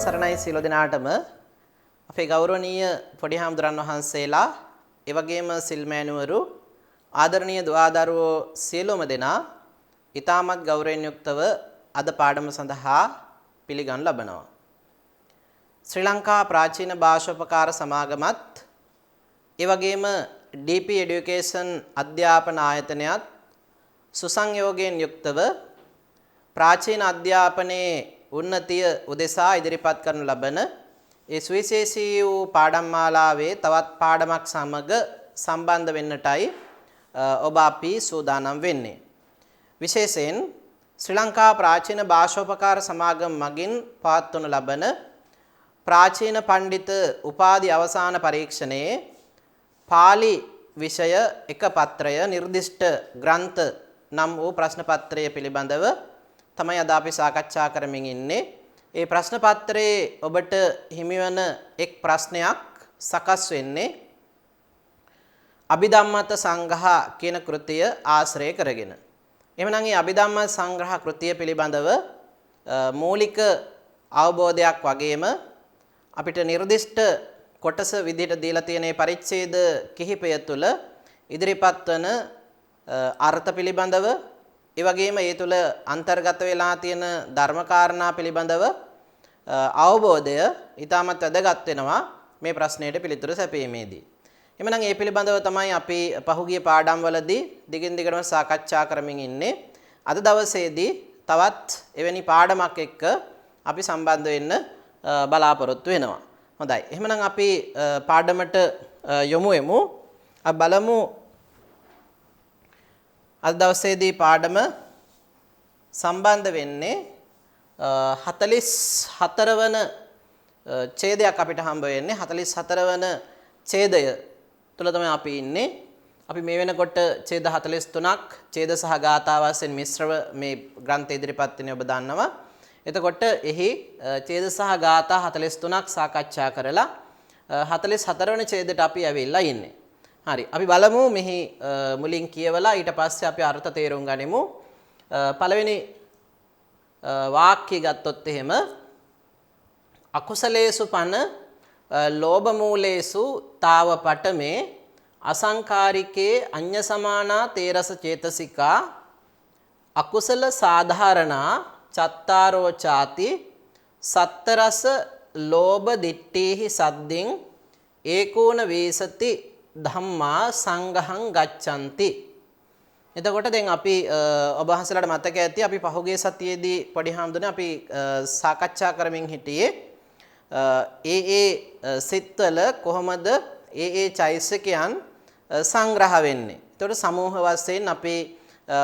සරණයි සියලු දෙනාටම අපේ ගෞරවනීය පොඩි හාමුදුරන් වහන්සේලා ඒ වගේම සිල්මෑණිවරු ආදරණීය දුවදරුවෝ සියලුම දෙනා ඊටමත් ගෞරවයෙන් යුක්තව අද පාඩම සඳහා පිළිගනු ලබනවා. ශ්‍රී ලංකා ප්‍රාචීන භාෂෝපකාර සමාගමත් ඒ වගේම DP Education අධ්‍යාපන ආයතනයත් සුසංයෝගයෙන් යුක්තව ප්‍රාචීන අධ්‍යාපනයේ උන්නතිය උදෙසා ඉදිරිපත් කරනු ලබන ඒ සුවිශේෂී වූ පාඩම් මාලාවේ තවත් පාඩමක් සමග සම්බන්ධ වෙන්නටයි ඔබ අපි සූදානම් වෙන්නේ. විශේෂයෙන් ශ්‍රී ලංකා ප්‍රාචීන භාෂෝපකාර සමාගම මගින් පවත්වනු ලබන ප්‍රාචීන පඬිත උපාධි අවසාන පරීක්ෂණයේ පාලි විෂය එක පත්‍රය නිර්දිෂ්ට ග්‍රන්ථ නම් වූ ප්‍රශ්න පත්‍රය පිළිබඳව තමයි අද අපි සාකච්ඡා කරමින් ඉන්නේ. ඒ ප්‍රශ්න පත්‍රයේ ඔබට හිමිවන එක් ප්‍රශ්නයක් සකස් වෙන්නේ අභිධම්මත සංග්‍රහ කියන කෘතිය ආශ්‍රය කරගෙන. එhmenan මේ අභිධම්මත සංග්‍රහ කෘතිය පිළිබඳව මූලික අවබෝධයක් වගේම අපිට නිර්දිෂ්ට කොටස විදිහට දීලා තියෙන පරිච්ඡේද කිහිපය තුළ ඉදිරිපත් වන අර්ථ පිළිබඳව ඒ වගේම ඒ තුළ අන්තර්ගත වෙලා තියෙන ධර්මකාරණා පිළිබඳව අවබෝධය ඊටමත් වැදගත් වෙනවා මේ ප්‍රශ්නයට පිළිතුරු සැපීමේදී. එhmenan මේ පිළිබඳව තමයි අපි පහුගිය පාඩම්වලදී දිගින් දිගටම සාකච්ඡා කරමින් ඉන්නේ. අද දවසේදී තවත් එවැනි පාඩමක් එක්ක අපි සම්බන්ධ වෙන්න බලාපොරොත්තු වෙනවා. හොඳයි. එහෙනම් අපි පාඩමට යමු එමු. අපි බලමු අද දවසේදී පාඩම සම්බන්ධ වෙන්නේ 44 වන ඡේදයක් අපිට හම්බ වෙන්නේ 44 වන ඡේදය තුල තමයි අපි ඉන්නේ. අපි මේ වෙනකොට ඡේද 43ක් ඡේද සහ ගාථා වශයෙන් මිශ්‍රව මේ ග්‍රන්ථය ඉදිරිපත් වෙන්නේ ඔබ දන්නවා. එතකොට එහි ඡේද සහ ගාථා 43ක් සාකච්ඡා කරලා 44 වෙනි ඡේදයට අපි ඇවිල්ලා ඉන්නේ. හරි. අපි බලමු මෙහි මුලින් කියවලා ඊට පස්සේ අපි අර්ථ තේරුම් ගනිමු. පළවෙනි වාක්‍යය ගත්තොත් එහෙම අකුසලේසු පන ලෝභ මූලේසු තාව පඨමේ අසංකාරිකේ අඤ්ඤ සමානා තේරස චේතසිකා අකුසල සාධාරණා චත්තාරෝ ചാති සත්තරස ලෝභ දිට්ඨේහි සද්දින් ඒකෝන වේසති ධම්මා සංඝහං ගච්ඡanti. එතකොට දැන් අපි ඔබ වහන්සේලාට මතක ඇති අපි පහුගිය සතියේදී පොඩි හාමුදුරනේ අපි සාකච්ඡා කරමින් හිටියේ ඒ සිත්වල කොහොමද ඒ චෛතසිකයන් සංග්‍රහ වෙන්නේ. එතකොට සමූහ වශයෙන් අපි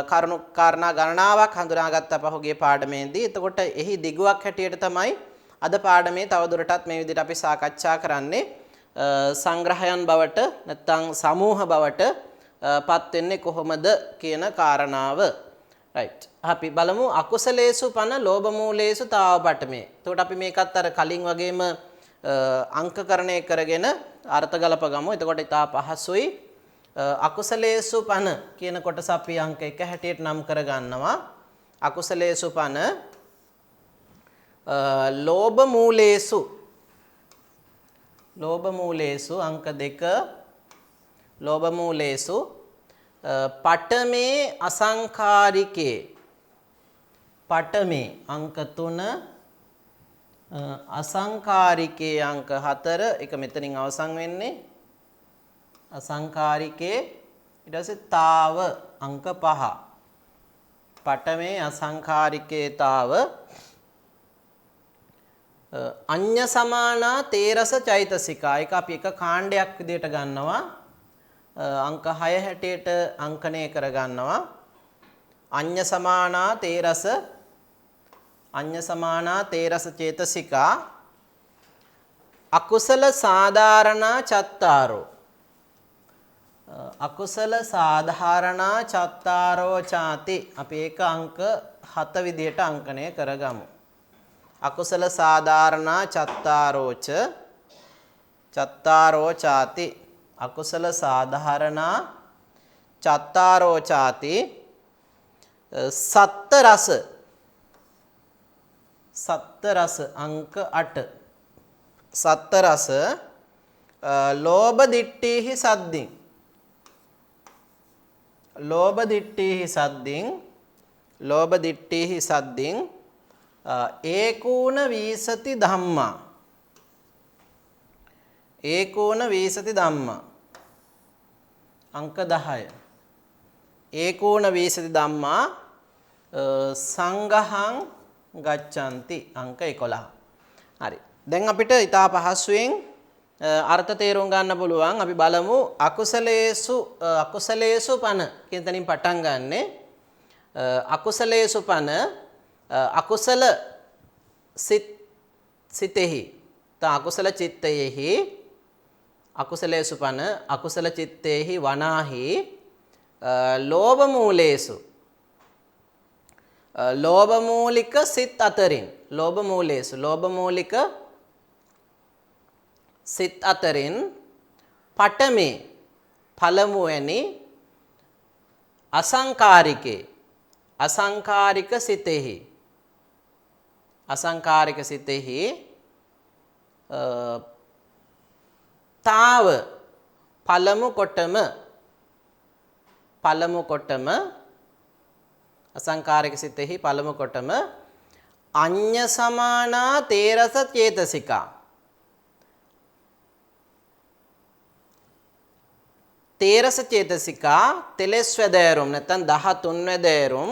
කරුණු කාරණා ගණනාවක් හඳුනාගත්ත පහුගිය පාඩමේදී. එතකොට එහි දිගුවක් හැටියට තමයි අද පාඩමේ තවදුරටත් මේ විදිහට අපි සාකච්ඡා කරන්නේ. සංග්‍රහයන් බවට නැත්නම් සමූහ බවට පත් වෙන්නේ කොහොමද කියන කාරණාව. රයිට්. අපි බලමු අකුසලේසු පන ලෝභ මූලේසු තාව පඨමේ. එතකොට අපි මේකත් අර කලින් වගේම අංකකරණය කරගෙන අර්ථ ගලප ගමු. එතකොට ඊට පහසුයි. අකුසලේසු පන කියන කොටස අපි අංක 1 හැටියට නම් කර ගන්නවා. අකුසලේසු පන ලෝභ මූලේසු අංක 2 ලෝභ මූලේසු පඨමේ අසංකාරිකේ පඨමේ අංක 3 අසංකාරිකේ අංක 4 එක මෙතනින් අවසන් වෙන්නේ අසංකාරිකේ ඊට පස්සේ තාව අංක 5 පඨමේ අසංකාරිකේ තාව අඤ්ඤ සමානා තේරස චෛතසිකා. ඒක අපි එක කාණ්ඩයක් විදිහට ගන්නවා. අංක 6 හැටියට අංකණය කර ගන්නවා. අඤ්ඤ සමානා තේරස චේතසිකා අකුසල සාධාරණා චත්තාරෝ. අකුසල සාධාරණා චත්තාරෝ ചാති. අපි ඒක අංක 7 විදිහට අංකණය කරගමු. අකුසල සාධාරණා චත්තාරෝ ചാති. අකුසල සාධාරණා චත්තාරෝ ചാති සත්ත රස සත්ත රස අංක 8 සත්ත රස ලෝභ දිට්ඨිහි සද්දින් ලෝභ දිට්ඨිහි සද්දින් ඒකෝන වීසති ධම්මා අංක 10 ඒකෝන වීසති ධම්මා සංඝහං ගච්ඡanti අංක 11. හරි. දැන් අපිට ඊටා පහසුවෙන් අර්ථ තේරුම් ගන්න පුළුවන්. අපි බලමු අකුසලේසු පන කියන තැනින් පටන් ගන්නෙ. අකුසලේසු පන අකුසල සිතෙහි අකුසල චිත්තයෙහි අකුසලේසු පන අකුසල චිත්තේහි වනාහි ලෝභ මූලේසු ලෝභ මූලික සිත් අතරින් ලෝභ මූලික සිත් අතරින් පඨමේ පළමුවැනි අසංකාරික සිතෙහි තාව පළමු කොටම අසංකාරික සිතෙහි පළමු කොටම අඤ්ඤ සමානා තේරස චේතසිකා තේරස චේතසිකා තෙලස් වැදෑරුම් නැත්නම් 13 වැදෑරුම්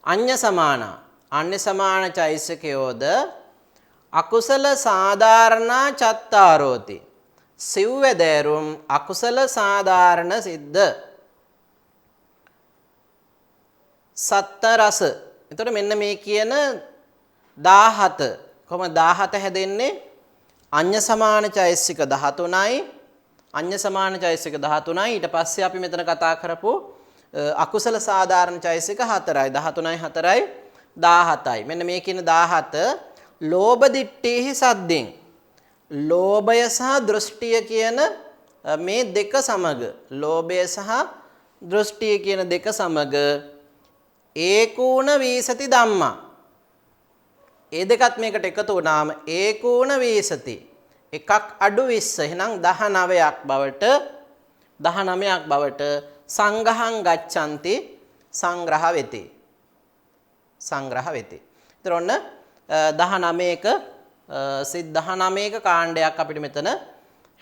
අඤ්ඤ සමාන චෛසිකයෝද අකුසල සාධාරණා චත්තාරෝති සිව් වැදෑරුම් අකුසල සාධාරණ සිද්ධ සත්ත රස. එතකොට මෙන්න මේ කියන 17 කොහොමද 17 හැදෙන්නේ? අඤ්ඤ සමාන චෛසික 13යි අඤ්ඤ සමාන චෛසික 13යි ඊට පස්සේ අපි මෙතන කතා කරපු අකුසල සාධාරණ චෛසික 4යි 13යි 4යි 17යි. මෙන්න මේ කියන 17 ලෝභ දිට්ඨිහි සද්දෙන් ලෝභය සහ දෘෂ්ටිය කියන මේ දෙක සමග ලෝභය සහ දෘෂ්ටිය කියන දෙක සමග ඒකෝන වීසති ධම්මා ඒ දෙකත් මේකට එකතු වුණාම ඒකෝන වීසති එකක් අඩු 20 එහෙනම් 19ක් බවට සංඝහං ගච්ඡanti සංග්‍රහ වෙති. ඒතර ඔන්න 19ක සිත් 19ක කාණ්ඩයක් අපිට මෙතන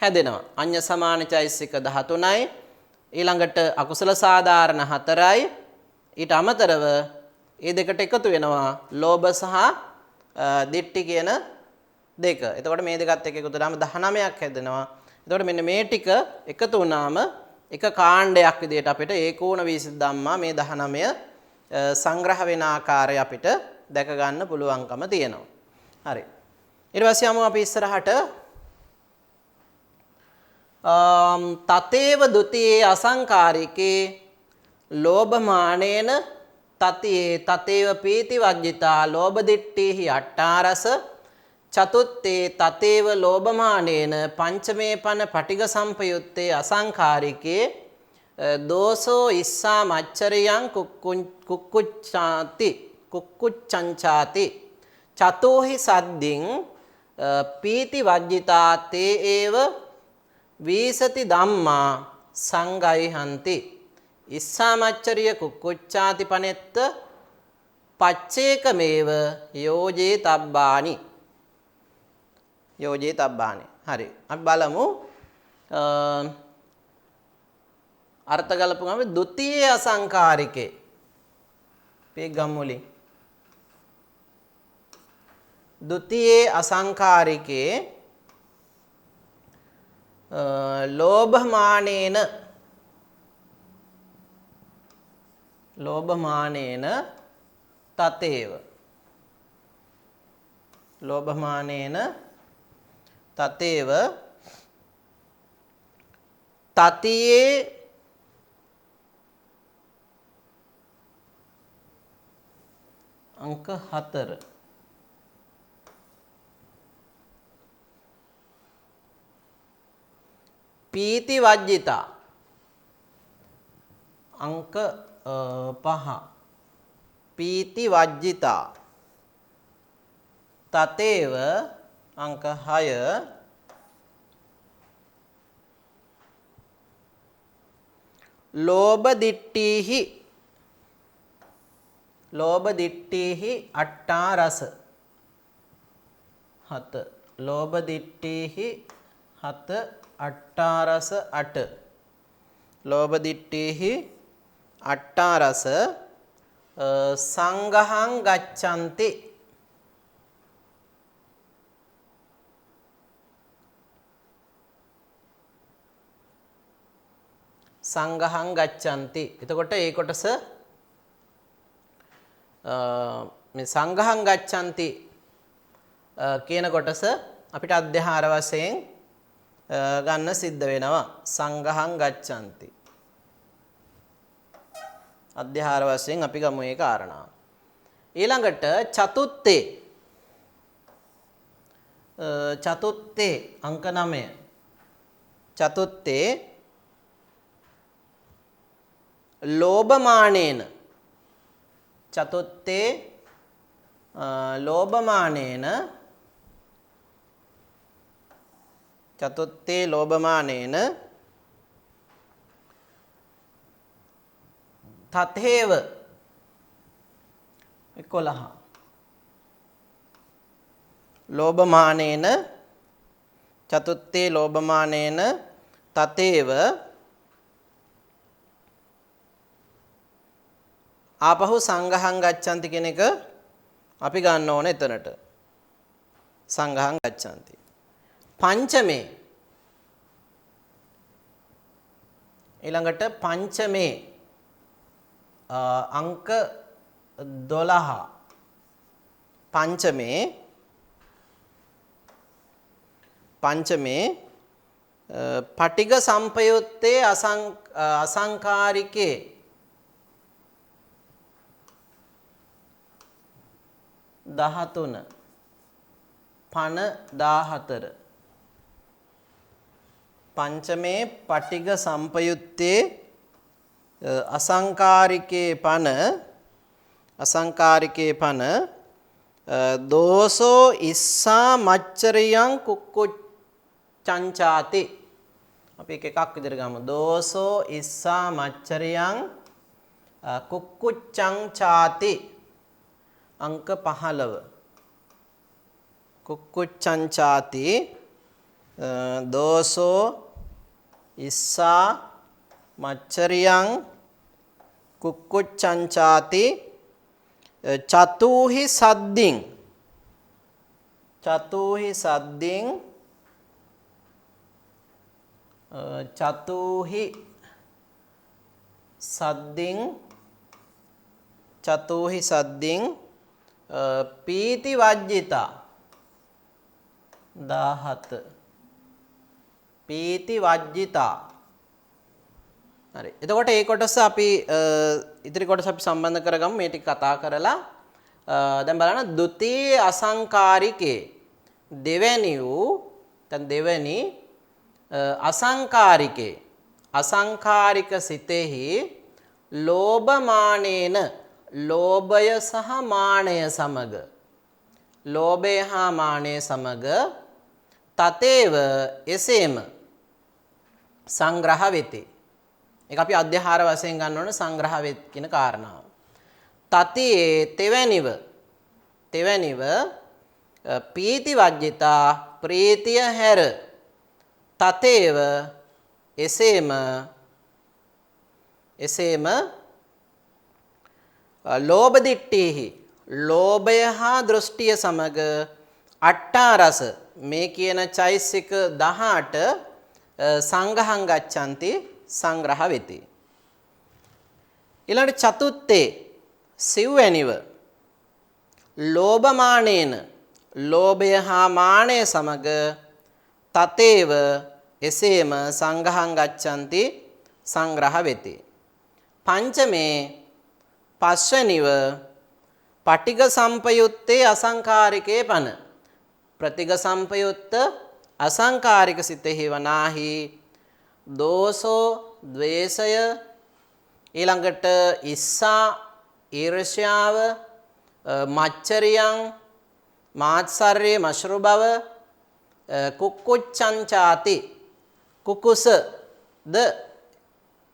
හැදෙනවා. අඤ්ඤ සමාන චෛසික 13යි ඊළඟට අකුසල සාධාරණ 4යි ඊට අමතරව මේ දෙකට එකතු වෙනවා ලෝභ සහ දිට්ඨි කියන දෙක. එතකොට මේ දෙකත් එක්ක එකතු වුණාම 19ක් හැදෙනවා. එතකොට මෙන්න මේ ටික එකතු වුණාම එක කාණ්ඩයක් විදිහට අපිට ඒකෝණ වීසි ධම්මා මේ 19 සංග්‍රහ වෙන ආකාරය අපිට දැක ගන්න පුළුවන්කම තියෙනවා. හරි. ඊට පස්සේ යමු අපි ඉස්සරහට තතේව ဒ ුතියේ අසංකාරිකේ ලෝභමානේන තතේව පීති වජ්ජිතා ලෝභ දිට්ඨිහි අට්ඨාරස චතුත්තේ තතේව ලෝභමානේන පංචමේ පන පටිඝ සම්පයුත්තේ අසංකාරිකේ දෝසෝ ඉස්සා මච්චරියං කුක්කුච්ඡංචාති චතෝහි සද්දින් පීති වජ්ජිතා තේ ඒව වීසති ධම්මා සංගයිහන්ති ඉස්සාමච්චරිය කුක්කුච්ඡාති පනෙත්ත පච්චේකමේව යෝජේ තබ්බානි. හරි. අපි බලමු අර්ථ ගලපුවම ဒ ුතියේ අසංකාරිකේ පේගම්මුලින් ဒ ුතියේ අසංකාරිකේ ලෝභමානේන තතේව තතියේ අංක 4 පීති වජ්ජිතා අංක 5 පීති වජ්ජිතා තතේව අංක 6 ලෝභ දිට්ඨිහි අට්ඨා රස 7 ලෝභ දිට්ඨිහි 7 අට්ඨා රස 8 ලෝභ දිට්ඨිහි අට්ඨා රස සංඝහං ගච්ඡanti සංඝහං ගච්ඡanti එතකොට ඒ කොටස මේ සංඝහං ගච්ඡanti කියන කොටස අපිට අධ්‍යාහාර වශයෙන් ගන්න සිද්ධ වෙනවා සංඝහං ගච්ඡanti අධ්‍යාහාර වශයෙන් අපි ගමු ඒ කාරණාව ඊළඟට චතුත්තේ අංක 9 චතුත්තේ ලෝභමානේන චතුත්තේ ලෝභමානේන තතේව 11 ලෝභමානේන චතුත්තේ ලෝභමානේන තතේව ආපහු සංඝහං ගච්ඡanti කියන එක අපි ගන්න ඕනේ එතනට සංඝහං ගච්ඡanti පංචමේ ඊළඟට පංචමේ අංක 12 පංචමේ පටිඝ සම්පයුත්තේ අසංකාරිකේ දහතුන පන 14 පංචමේ පටිඝ සම්පයුත්තේ අසංකාරිකේ පන දෝසෝ ඉස්සා මච්චරියං කුක්කුච්ඡංචාති අපි එකක් විදිහට ගමු දෝසෝ ඉස්සා මච්චරියං කුක්කුච්ඡංචාති अंक 15 कुक्कुच्चंचाति दोसो इस्सा मच्छरियं कुक्कुच्चंचाति चतुहि सद्दिं चतुहि सद्दिं पीति वज्जिता 17 පීති වජ්ජිතා හරි එතකොට ඒ කොටස අපි ඉදිරි කොටස අපි සම්බන්ධ කරගමු මේ ටික කතා කරලා දැන් බලන්න ဒုတိ ය අසංකාරිකේ දෙවැනි වූ දැන් දෙවැනි අසංකාරිකේ අසංකාරික සිතෙහි ලෝභමානේන ලෝභය සහ මානය සමග ලෝභය හා මානය සමග තතේව එසේම සංග්‍රහ වෙති ඒක අපි අධ්‍යාහාර වශයෙන් ගන්න ඕන සංග්‍රහ වෙත් කියන කාරණාව තතියේ තෙවැනිව පීති වජ්ජිතා ප්‍රීතිය හැර තතේව එසේම ලෝභ දිට්ඨිහි ලෝභය හා දෘෂ්ටිය සමග අට්ඨා රස මේ කියන චෛසික 18 සංඝහං ගච්ඡanti සංග්‍රහ වෙති ඊළඟ චතුත්තේ සිව්වැනිව ලෝභමානේන ලෝභය හා මානය සමග තතේව එසේම සංඝහං ගච්ඡanti සංග්‍රහ වෙති පංචමේ පස්වැනිව පටිඝ සම්පයුත්තේ අසංකාරිකේ පන ප්‍රතිඝ සම්පයුත්ත අසංකාරික සිතෙහි වනාහි දෝසෝ ද්වේෂය ඊළඟට ඉස්සා ඊර්ෂ්‍යාව මච්චරියං මාත්සර්යේ මශරු බව කුක්කුච්ඡංචාති කුකුසද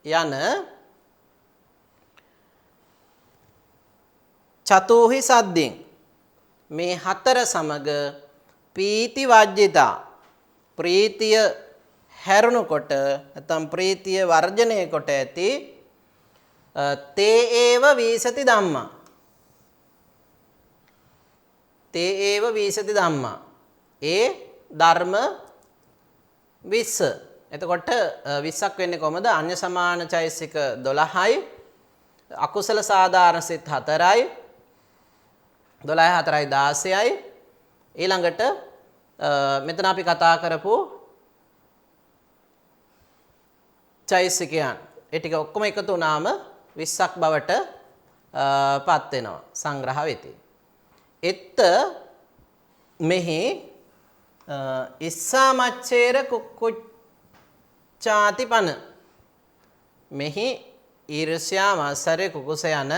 යන චතුහි සද්දින් මේ හතර සමග පීති වජ්ජිතා ප්‍රීතිය හැරුණු කොට නැත්නම් ප්‍රීතිය වර්ජනය කොට ඇති තේ ඒව වීසති ධම්මා තේ ඒව වීසති ධම්මා ඒ ධර්ම 20. එතකොට 20ක් වෙන්නේ කොහමද? අන්‍ය සමාන චෛසික 12යි අකුසල සාධාරණ සිත් 4යි 12 4යි 16යි ඊළඟට මෙතන අපි කතා කරපු චෛසිකයන් ඒ ටික ඔක්කොම එකතු වුණාම 20ක් බවට පත් වෙනවා සංග්‍රහ වෙති. එත්ත මෙහි ඉස්සා මච්චේර කුක්කුච්ඡාති පන මෙහි ඊර්ෂ්‍යා මාසරේ කුකුස යන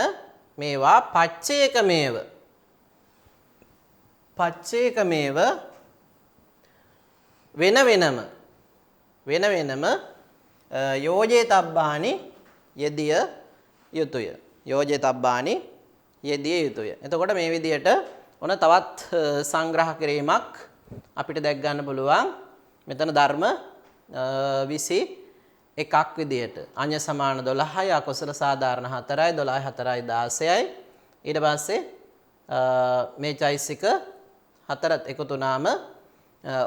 මේවා පච්චේකමේව වෙන වෙනම යෝජේතබ්බානි යෙදිය යුතුය. යෝජේතබ්බානි යෙදිය යුතුය. එතකොට මේ විදිහට ඔන තවත් සංග්‍රහ කිරීමක් අපිට දැක් ගන්න පුළුවන්. මෙතන ධර්ම 21ක් විදිහට අඤ්ඤ සමාන 12යි අකුසල සාධාරණ 4යි 12 4යි 16යි ඊට පස්සේ මේ චෛසික හතරත් එකතු වුණාම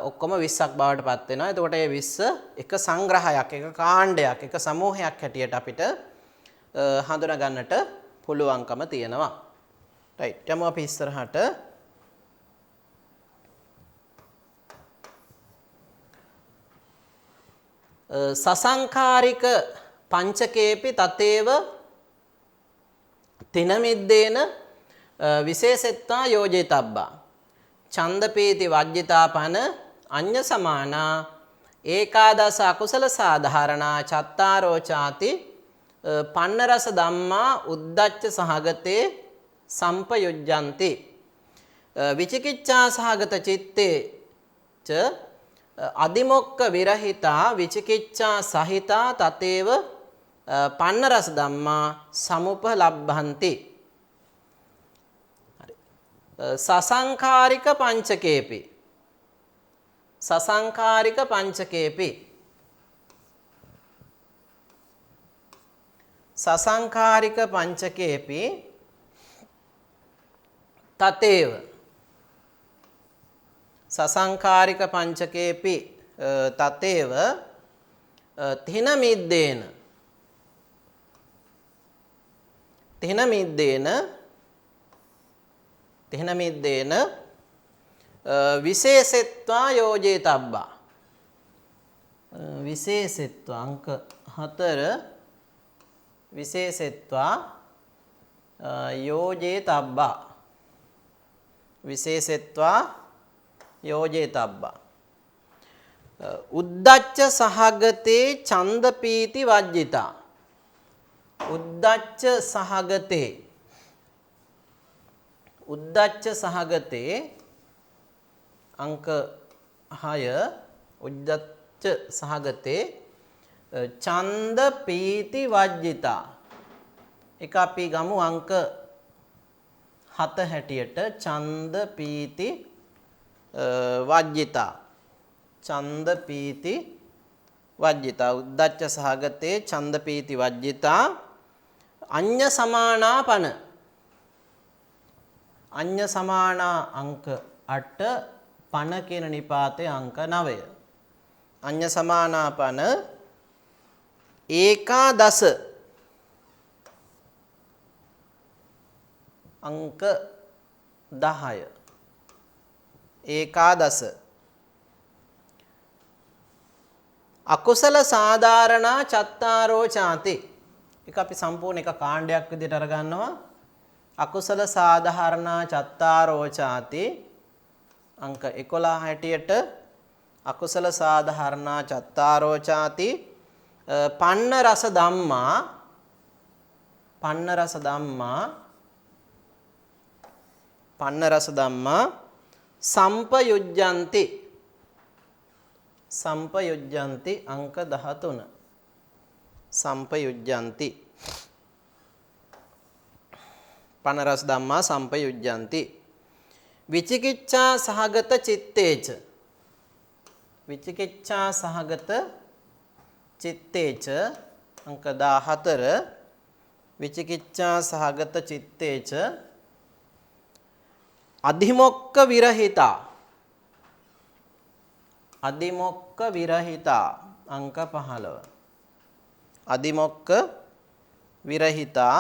ඔක්කොම 20ක් බවට පත් වෙනවා. එතකොට මේ 20 එක සංග්‍රහයක්, එක කාණ්ඩයක්, එක සමූහයක් හැටියට අපිට හඳුනා ගන්නට පුළුවන්කම තියෙනවා. රයිට්. යමු අපි ඉස්සරහට. සසංකාරික පංචකේපි තතේව තින මිද්දේන විශේෂෙත්තා යෝජේතබ්බා ඡන්දපීති වජ්ජිතාපන අඤ්ඤ සමානා ඒකාදස අකුසල සාධාරණා චත්තාරෝ ചാති පන්නරස ධම්මා උද්දච්ච සහගතේ සම්පයුජ්ජಂತಿ විචිකිච්ඡා සහගත චිත්තේ ච අදිමොක්ක විරහිතා විචිකිච්ඡා සහිතා තතේව පන්නරස ධම්මා සමුපලබ්භಂತಿ. හරි. සසංකාරික පංචකේපි සසංකාරික පංචකේපි තතේව සසංකාරික පංචකේපි තතේව තින මිද්දේන විශේෂෙත්වා යෝජේතබ්බා විශේෂෙත්වා අංක 4 විශේෂෙත්වා යෝජේතබ්බා විශේෂෙත්වා යෝජේතබ්බා උද්දච්ච සහගතේ ඡන්දපීති වජ්ජිතා උද්දච්ච සහගතේ අංක 6 උද්දච්ච සහගතේ ඡන්දපීති වජ්ජිතා එක අපි ගමු අංක 7 හැටියට ඡන්දපීති වජ්ජිතා උද්දච්ච සහගතේ ඡන්දපීති වජ්ජිතා අඤ්ඤ සමානාපන අඤ්ඤ සමානා අංක 8 පන කියන නිපාතේ අංක 9 අඤ්ඤ සමානාපන ඒකාදස අංක 10 ඒකාදස අකුසල සාධාරණා චත්තාරෝ ചാති එක අපි සම්පූර්ණ එක කාණ්ඩයක් විදිහට අරගන්නවා අකුසල සාධාරණා චත්තාරෝ ചാති අංක 11 හැටියට අකුසල සාධාරණා චත්තාරෝ ചാති පන්න රස ධම්මා සම්පයුජ්ජಂತಿ සම්පයුජ්ජಂತಿ අංක 13 සම්පයුජ්ජಂತಿ පන රස ධම්මා සම්පයුජ්ජಂತಿ විචිකිච්ඡා සහගත චිත්තේච විචිකිච්ඡා සහගත චිත්තේච අංක 14 විචිකිච්ඡා සහගත චිත්තේච අධිමොක්ඛ විරහිතා අධිමොක්ඛ විරහිතා අංක 15 අධිමොක්ඛ විරහිතා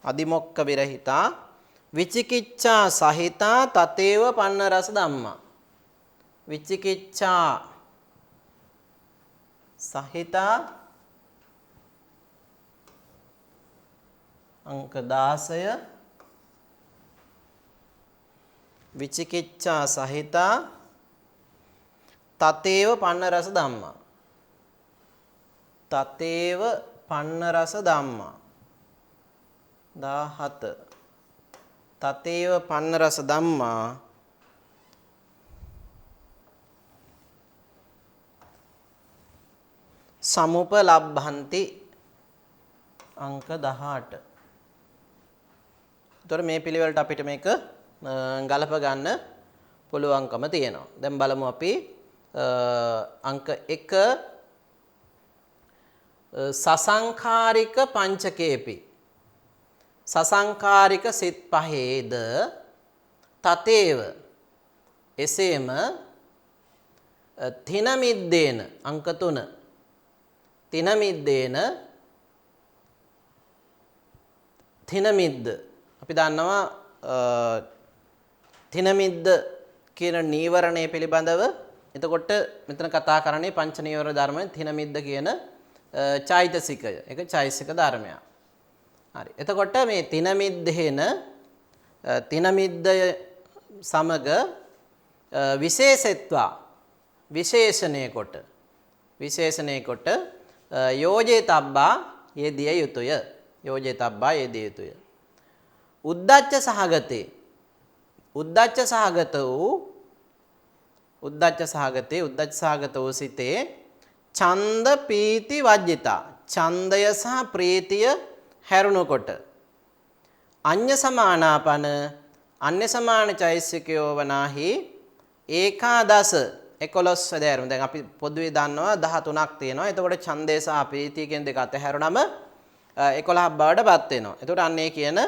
අධිමොක්ඛ විරහිතා විචිකිච්ඡා සහිතා තතේව පන්න රස ධම්මා විචිකිච්ඡා සහිතා අංක 16 විචිකිච්ඡා සහිතා තතේව පන්න රස ධම්මා තතේව පන්න රස ධම්මා 17 තතේව පන්න රස ධම්මා සමුපලබ්භන්ති අංක 18. එතකොට මේ පිළිවෙලට අපිට මේක ගලප ගන්න පුළුවන්කම තියෙනවා. දැන් බලමු අපි අංක 1 සසංඛාරික පංචකේපි සසංඛාරික සිත් පහේද තතේව එසේම තින මිද්දේන අංක 3 තින මිද්දේන තින මිද්ද අපි දන්නවා තින මිද්ද කියන නීවරණය පිළිබඳව එතකොට මෙතන කතා කරන්නේ පංච නීවර ධර්මයෙන් තින මිද්ද කියන චෛතසිකය ඒක චෛතසික ධර්මයක්. හරි. එතකොට මේ තින මිද්දේන තින මිද්දය සමග විශේෂත්වා විශේෂණය කොට යෝජේතබ්බා යෙදිය යුතුය. යෝජේතබ්බා යෙදිය යුතුය. උද්දච්ච සහගතේ උද්දච්ච සහගත වූ සිතේ ඡන්ද පීති වජ්ජිතා ඡන්දය සහ ප්‍රීතිය හැරුණකොට අඤ්ඤ සමානාපන අන්‍ය සමාන චෛසිකයෝ වනාහි ඒකාදස 11 සදෑරුම් දැන් අපි පොදුවේ දන්නවා 13ක් තියෙනවා. එතකොට ඡන්දය සහ ප්‍රීතිය කියන දෙක අතහැරුණම 11ක් බවටපත් වෙනවා. එතකොට අන්නේ කියන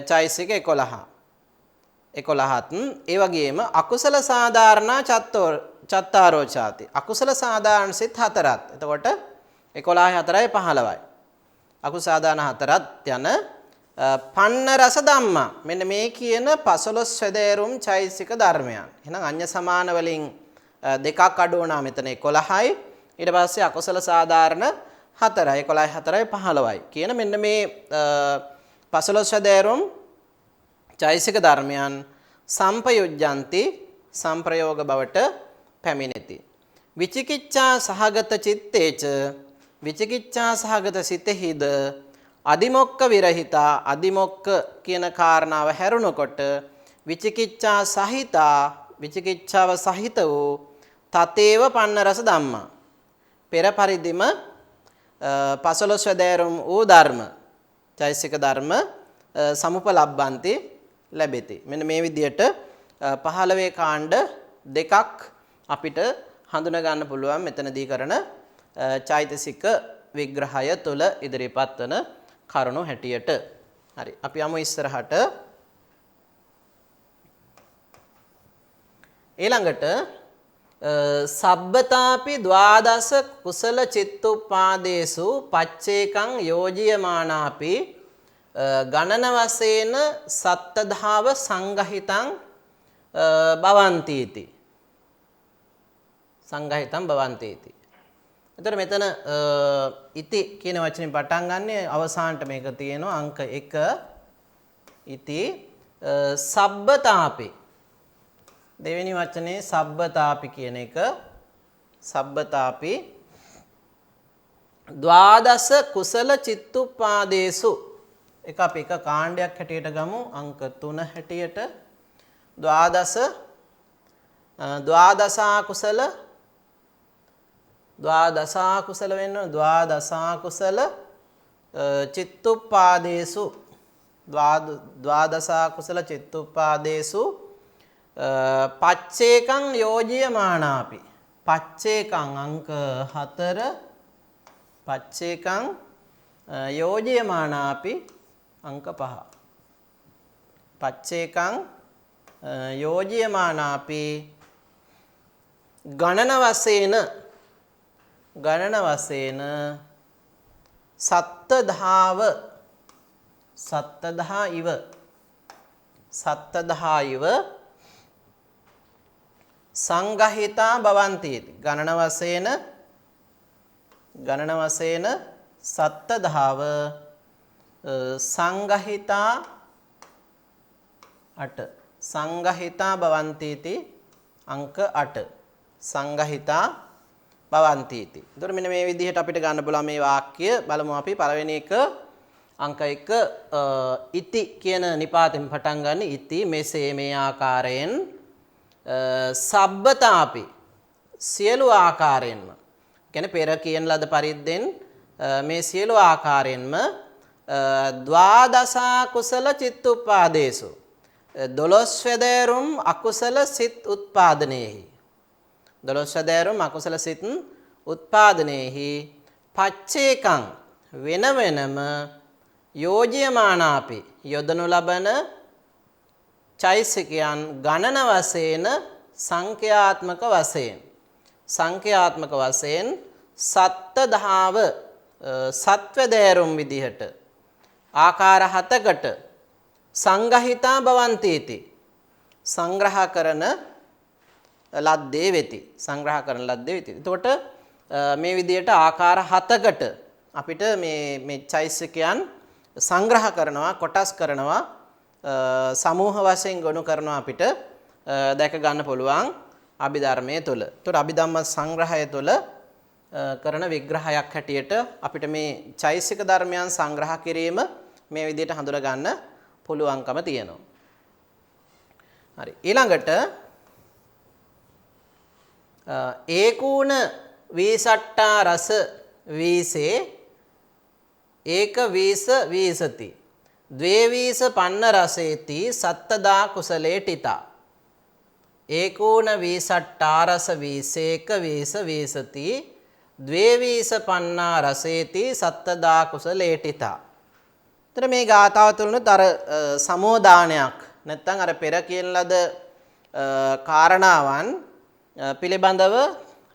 චෛසික 11ත් ඒ වගේම අකුසල සාධාරණා චත්තාරෝ ചാති අකුසල සාධාරණ සිත් 4ත්. එතකොට 11 4යි 15යි. අකුසල සාධාරණ 4ත් යන පන්න රස ධම්මා මෙන්න මේ කියන 15 සදෑරුම් චෛසික ධර්මයන්. එහෙනම් අඤ්ඤ සමාන වලින් දෙකක් අඩු වුණා මෙතන 11යි. ඊට පස්සේ අකුසල සාධාරණ 4යි 11යි 4යි 15යි කියන මෙන්න මේ 15 සදෑරුම් චෛසික ධර්මයන් සම්පයුජ්ජಂತಿ සංප්‍රයෝග බවට පැමිණෙති. විචිකිච්ඡා සහගත චිත්තේච විචිකිච්ඡා සහගත සිතෙහිද අදිමොක්ඛ විරහිතා අදිමොක්ඛ කියන කාරණාව හැරුණකොට විචිකිච්ඡා සහිතා විචිකිච්ඡාව සහිත වූ තතේව පන්න රස ධම්මා පෙර පරිදිම 15 සදෑරුම් වූ ධර්ම චෛසික ධර්ම සමුපලබ්බන්ති ලැබෙති. මෙන්න මේ විදිහට 15 කාණ්ඩ දෙකක් අපිට හඳුනා ගන්න පුළුවන් මෙතනදී කරන චෛතසික විග්‍රහය තුළ ඉදිරිපත් වන කරුණු හැටියට. හරි. අපි යමු ඉස්සරහට. ඊළඟට සබ්බතාපි ද්වාදස කුසල චිත්තුප්පාදේසු පච්චේකං යෝජියමානාපි ගණන වශයෙන් සත්තධාව සංගහිතං භවන්තිති සංගහිතං භවන්තිති. එතකොට මෙතන ඉති කියන වචනේ පටන් ගන්න අවසානට මේක තියෙනවා අංක 1 ඉති සබ්බතාපි දෙවෙනි වචනේ සබ්බතාපි කියන එක සබ්බතාපි ද්වාදස කුසල චිත්තුප්පාදේසු එක අපි එක කාණ්ඩයක් හැටියට ගමු අංක 3 හැටියට ද්වාදස ද්වාදසාකුසල වෙන්න ද්වාදසාකුසල චිත්තුප්පාදේසු ද්වාදසාකුසල චිත්තුප්පාදේසු පච්චේකං යෝජ්‍යමානාපි පච්චේකං අංක 4 පච්චේකං යෝජ්‍යමානාපි අංක 5 පච්චේකං යෝජ්‍යමානාපි ගණන වශයෙන් සත්තධාව සත්තධායිව සංගහිතා භවಂತಿ ගණන වශයෙන් සත්තධාව සංගහිතා භවಂತಿ අංක 8 සංගහිතා භවಂತಿ इति. එතකොට මෙන්න මේ විදිහට අපිට ගන්න පුළුවන් මේ වාක්‍ය බලමු අපි පළවෙනි එක අංක 1 ඉති කියන නිපාතෙන් පටන් ගන්න. ඉති මෙසේ මේ ආකාරයෙන් සබ්බතාපි සියලු ආකාරයෙන්ම කියන්නේ පෙර කියන ලද පරිද්දෙන් මේ සියලු ආකාරයෙන්ම ද්වාදසා කුසල චිත්තුප්පාදේසු 12 වෙදෑරුම් අකුසල සිත් උත්පාදනයේහි 12 වෙදෑරුම් අකුසල සිත් උත්පාදනයේහි පච්චේකං වෙන වෙනම යෝජ්‍යමානාපි යොදනු ලබන චෛසිකයන් ගණන වශයෙන් සංඛ්‍යාත්මක වශයෙන් සත්තධාව සත්වදෑරුම් විදිහට ආකාර 7කට සංගහිතා භවಂತಿ इति සංග්‍රහ කරන ලද්දේ වෙති. එතකොට මේ විදිහට ආකාර 7කට අපිට මේ චෛසිකයන් සංග්‍රහ කරනවා, කොටස් කරනවා, සමූහ වශයෙන් ගොනු කරනවා අපිට දැක ගන්න පුළුවන් අභිධර්මයේ තුල. ඒතර අභිධම්ම සංග්‍රහය තුල කරන විග්‍රහයක් හැටියට අපිට මේ චෛසික ධර්මයන් සංග්‍රහ කිරීම මේ විදිහට හඳුනා ගන්න පුළුවන්කම තියෙනවා. හරි. ඊළඟට ඒකූණ වීසට්ටා රස වීසේ ඒක වීස වීසති ද්වේවීස පන්න රසේති සත්තදා කුසලේටිතා ඒකූණ වීසට්ටා රස වීසේක වීස වීසති ද්වේවීස පන්නා රසේති සත්තදා කුසලේටිතා. එතන මේ ගාථාව තුලනුත් අර සමෝදානයක් නැත්නම් අර පෙර කියන ලද කාරණාවන් පිළිබඳව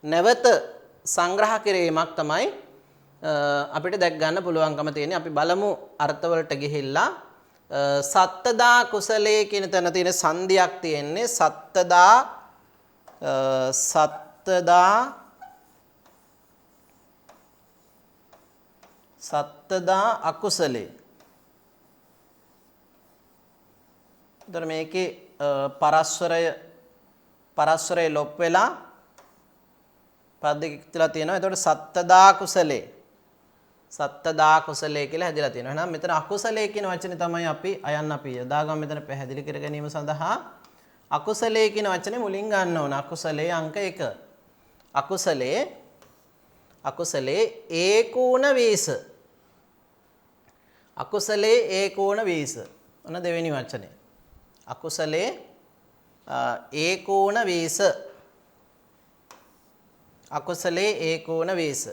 නැවත සංග්‍රහ කිරීමක් තමයි අපිට දැක් ගන්න පුළුවන්කම තියෙන්නේ. අපි බලමු අර්ථවලට ගිහිල්ලා සත්තදා කුසලයේ කියන තැන තියෙන සංදියක් තියෙන්නේ සත්තදා අකුසලේ. එතකොට මේකේ පරස්වරය ලොප් වෙලා පද දෙකක් තියලා තියෙනවා. එතකොට සත්තදා කුසලේ කියලා හැදිලා තියෙනවා. එහෙනම් මෙතන අකුසලේ කියන වචනේ තමයි අපි යොදාගමු මෙතන පැහැදිලි කර ගැනීම සඳහා. අකුසලේ කියන වචනේ මුලින් ගන්න ඕන. අකුසලේ අංක 1. අකුසලේ ඒකූණ වීස. අකුසලේ ඒකූණ වීස. ඔන්න දෙවෙනි වචනේ. අකුසලේ ඒකූණ වීස. අකුසලේ ඒකූණ වීස.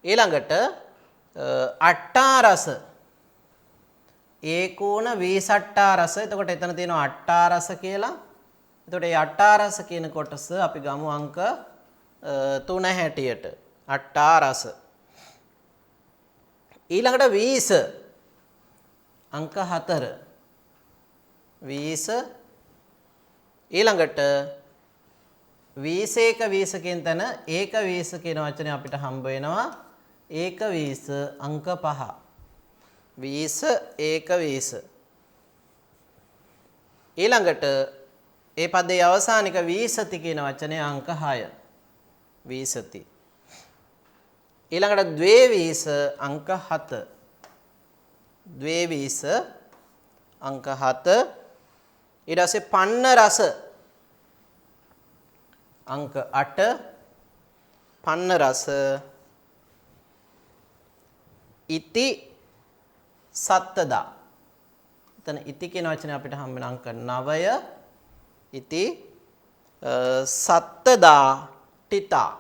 ඊළඟට අට්ඨාරස ඒකූණ වීසට්ඨාරස. එතකොට එතන තියෙනවා අට්ඨාරස කියලා. එතකොට මේ අට්ඨාරස කියන කොටස අපි ගමු අංක 3 හැටියට. අට්ඨාරස. ඊළඟට වීස අංක 4. වීස. ඊළඟට වීසේක වීස කියන තැන ඒක වීස කියන වචනේ අපිට හම්බ වෙනවා. ඒක වීස අංක 5. වීස ඒක වීස. ඊළඟට ඒ පදයේ අවසානික වීසති කියන වචනේ අංක 6. වීසති. ඊළඟට ද්වේවීස අංක 7. ද්වේවීස අංක 7. ඊට පස්සේ පන්න රස අංක 8 පන්න රස ඉති සත්තදා. එතන ඉති කියන වචනේ අපිට හම්බ වෙන අංක 9 ඉති සත්තදා ටිතා.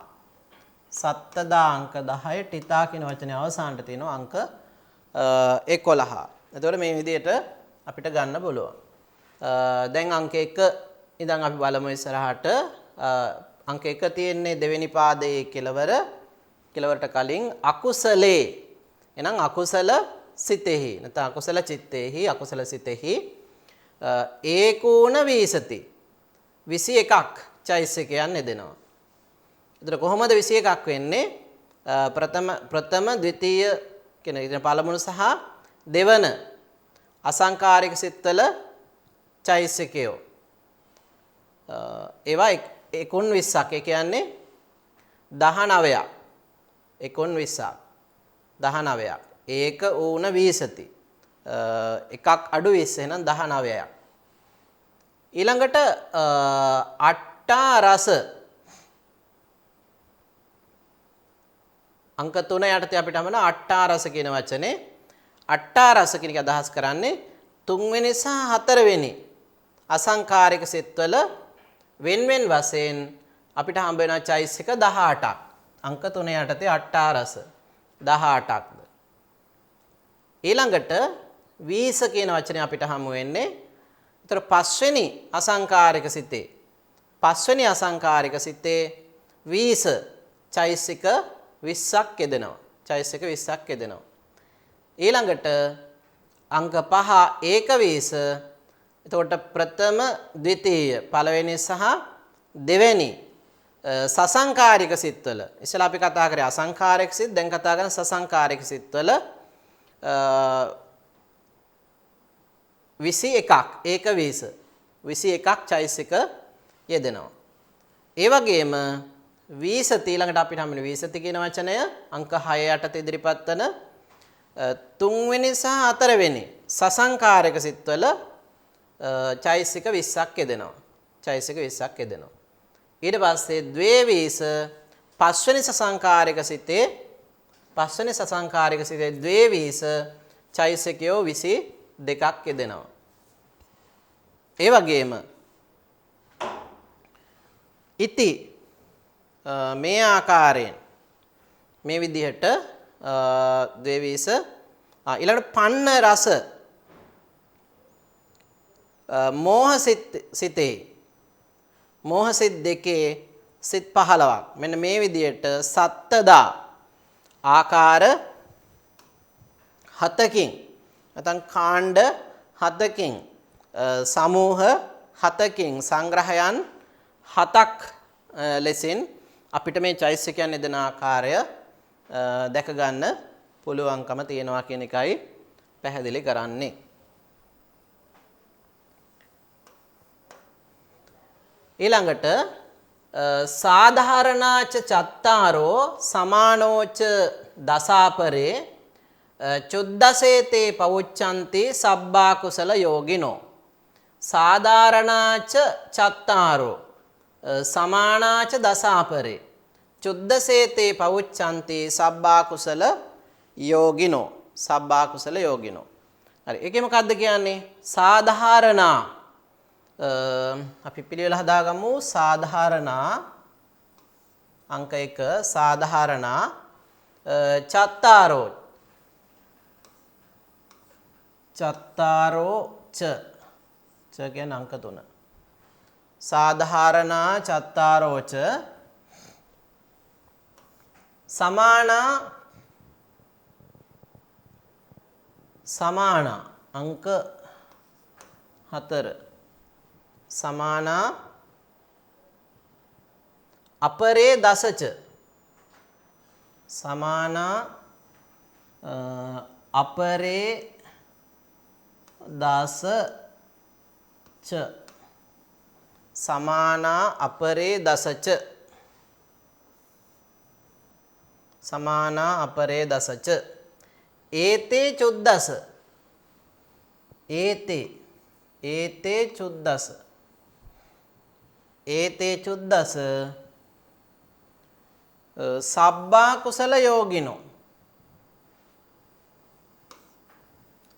සත්තදා අංක 10 ටිතා කියන වචනේ අවසානට තියෙනවා අංක 11. එතකොට මේ විදිහට අපිට ගන්න පුළුවන්. දැන් අංක 1 ඉඳන් අපි බලමු ඉස්සරහට. අංක 1 තියෙන්නේ දෙවෙනි පාදයේ කෙලවරට කලින් අකුසලේ. එහෙනම් අකුසල සිතෙහි නැත්නම් අකුසල චිත්තේහි අකුසල සිතෙහි ඒකෝණ වීසති 21ක් චෛසිකයන් යෙදෙනවා. එතකොට කොහොමද 21ක් වෙන්නේ? ප්‍රථම ද්විතීය කියන පළමුව සහ දෙවන අසංකාරික සිත්වල චෛසිකයෝ ඒවා 19ක්. ඒ කියන්නේ 19ක් 19ක් 19ක් ඒක ඌන වීසති. එකක් අඩු 20 එහෙනම් 19ක්. ඊළඟට අට්ටා රස අංක 3 යටතේ අපිට හම්බෙන අට්ටා රස කියන වචනේ. අට්ටා රස කියන එක අදහස් කරන්නේ තුන්වෙනි සහ හතරවෙනි අසංකාරික සිත්වල වෙන්වෙන් වශයෙන් අපිට හම්බ වෙන චෛසික 18ක්. අංක 3 යටතේ අට්ටා රස 18ක්ද. ඊළඟට වීස කියන වචනේ අපිට හමු වෙන්නේ. ඒතර පස්වෙනි අසංකාරික සිතේ පස්වෙනි අසංකාරික සිතේ වීස චෛසික 20ක් යෙදෙනවා. චෛසික 20ක් යෙදෙනවා. ඊළඟට අංක 5 ඒක වීස. එතකොට ප්‍රථම ද්විතීය පළවෙනි සහ දෙවෙනි සසංකාරික සිත්වල ඉස්සලා අපි කතා කරේ අසංකාරික සිත්, දැන් කතා කරන සසංකාරික සිත්වල 21ක් ඒක වීස 21ක් චෛසික යෙදෙනවා. ඒ වගේම වීසති ඊළඟට අපිට හම්බෙන වීසති කියන වචනය අංක 6 යටතේ ඉදිරිපත් වන තුන්වෙනි සහ හතරවෙනි සසංකාරික සිත්වල චෛසික 20ක් යෙදෙනවා. චෛසික 20ක් යෙදෙනවා. ඊට පස්සේ ද්වේවීස පස්වෙනි සසංකාරික සිතේ ද්වේවීස චෛසිකයෝ 22ක් යෙදෙනවා. ඒ වගේම ඉති මේ ආකාරයෙන් මේ විදිහට ද්වේවීස ඊළඟට පන්න රස මෝහ සිත් දෙකේ සිත් 15ක්. මෙන්න මේ විදිහට සත්තදා ආකාර 7කින් නැත්නම් කාණ්ඩ 7කින් සමූහ 7කින් සංග්‍රහයන් 7ක් ලෙසින් අපිට මේ චෛසිකයන් යෙදෙන ආකාරය දැක ගන්න පුළුවන්කම තියෙනවා කියන එකයි පැහැදිලි කරන්නේ. ඊළඟට සාධාරණාච චත්තාරෝ සමානෝච දසාපරේ චුද්දසේතේ පවුච්ඡන්ති සබ්බා කුසල යෝගිනෝ. සාධාරණාච චත්තාරෝ සමානාච දසාපරේ චුද්දසේතේ පවුච්ඡන්ති සබ්බා කුසල යෝගිනෝ. සබ්බා කුසල යෝගිනෝ. හරි. ඒකේ මොකද්ද කියන්නේ? සාධාරණා අපි පිළිවෙල හදාගමු. සාධාරණා අංක 1 සාධාරණා චත්තාරෝ ච කියන්නේ අංක 3. සාධාරණා චත්තාරෝච සමාන අංක 4 සමානා අපරේ දසච සමානා අපරේ දසච සමානා අපරේ දසච සමානා අපරේ දසච ඒතේ චුද්දස ඒතේ ඒතේ චුද්දස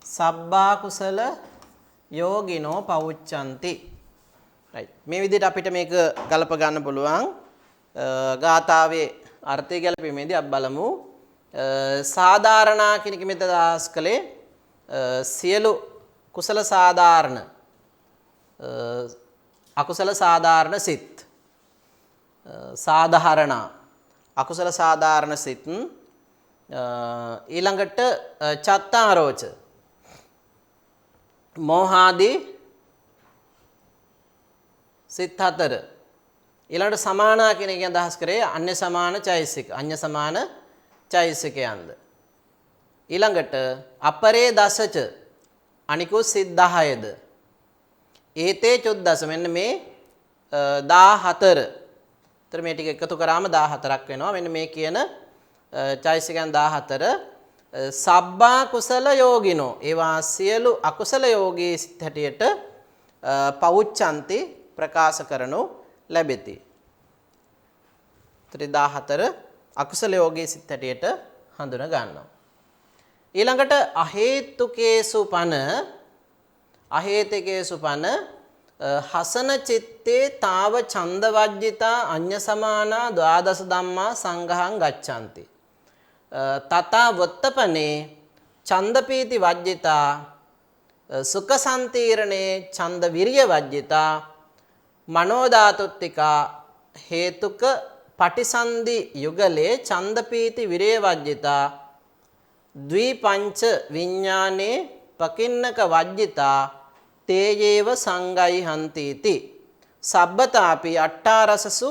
සබ්බා කුසල යෝගිනෝ පවුච්චන්ති. මේ විදිහට අපිට මේක ගලප ගන්න පුළුවන්. ගාථාවේ අර්ථය ගැලපීමේදී අපි බලමු. සාධාරණා කියන එක මෙතන දාස් කලේ සියලු කුසල සාධාරණ අකුසල සාධාරණ සිත් සාධාරණා අකුසල සාධාරණ සිත් ඊළඟට චත්තාරෝච මෝහාදී සිත් 4 ඊළඟට සමානා කියන එකෙන් අදහස් කරේ අන්‍ය සමාන චෛසිකයන්ද ඊළඟට අපරේ දසච අනිකුත් සිත් 10ද ඒතේ චුද්දස මෙන්න මේ 14 තර මේ ටික එකතු කරාම 14ක් වෙනවා. මෙන්න මේ කියන චෛසිකයන් 14 සබ්බා කුසල යෝගිනෝ ඒවා සියලු අකුසල යෝගී සිත් හැටියට පවුච්චන්ති ප්‍රකාශ කරනු ලැබෙති. 14 අකුසල යෝගී සිත් හැටියට හඳුන ගන්නවා. ඊළඟට අහේතුකේසු පන හසන චිත්තේ තාව ඡන්දවජ්ජිතා අඤ්ඤ සමානා ද්වාදස ධම්මා සංඝහං ගච්ඡanti. තථා වත්තපනේ ඡන්දපීති වජ්ජිතා සුඛ සම්තීරණේ ඡන්ද විරිය වජ්ජිතා මනෝධාතුත්තිකා හේතුක පටිසන්ධි යුගලේ ඡන්දපීති විරිය වජ්ජිතා ද්විපංච විඥානේ පකින්නක වජ්ජිතා තේයේව සංගයි හන්තිති සබ්බතාපි අට්ඨාරසසු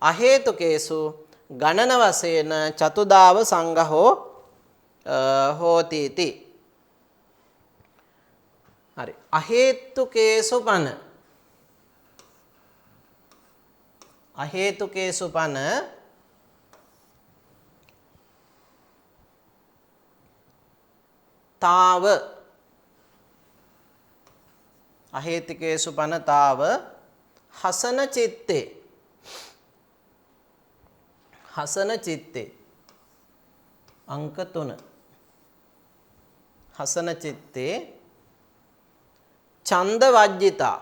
අහේතුකේසු ගණන වශයෙන් චතුදාව සංඝහෝ හෝතිති. හරි අහේතුකේසු පන තාව අහේතුකේසු පන තාව හසන චිත්තේ අංක 3 හසන චිත්තේ ඡන්ද වජ්ජිතා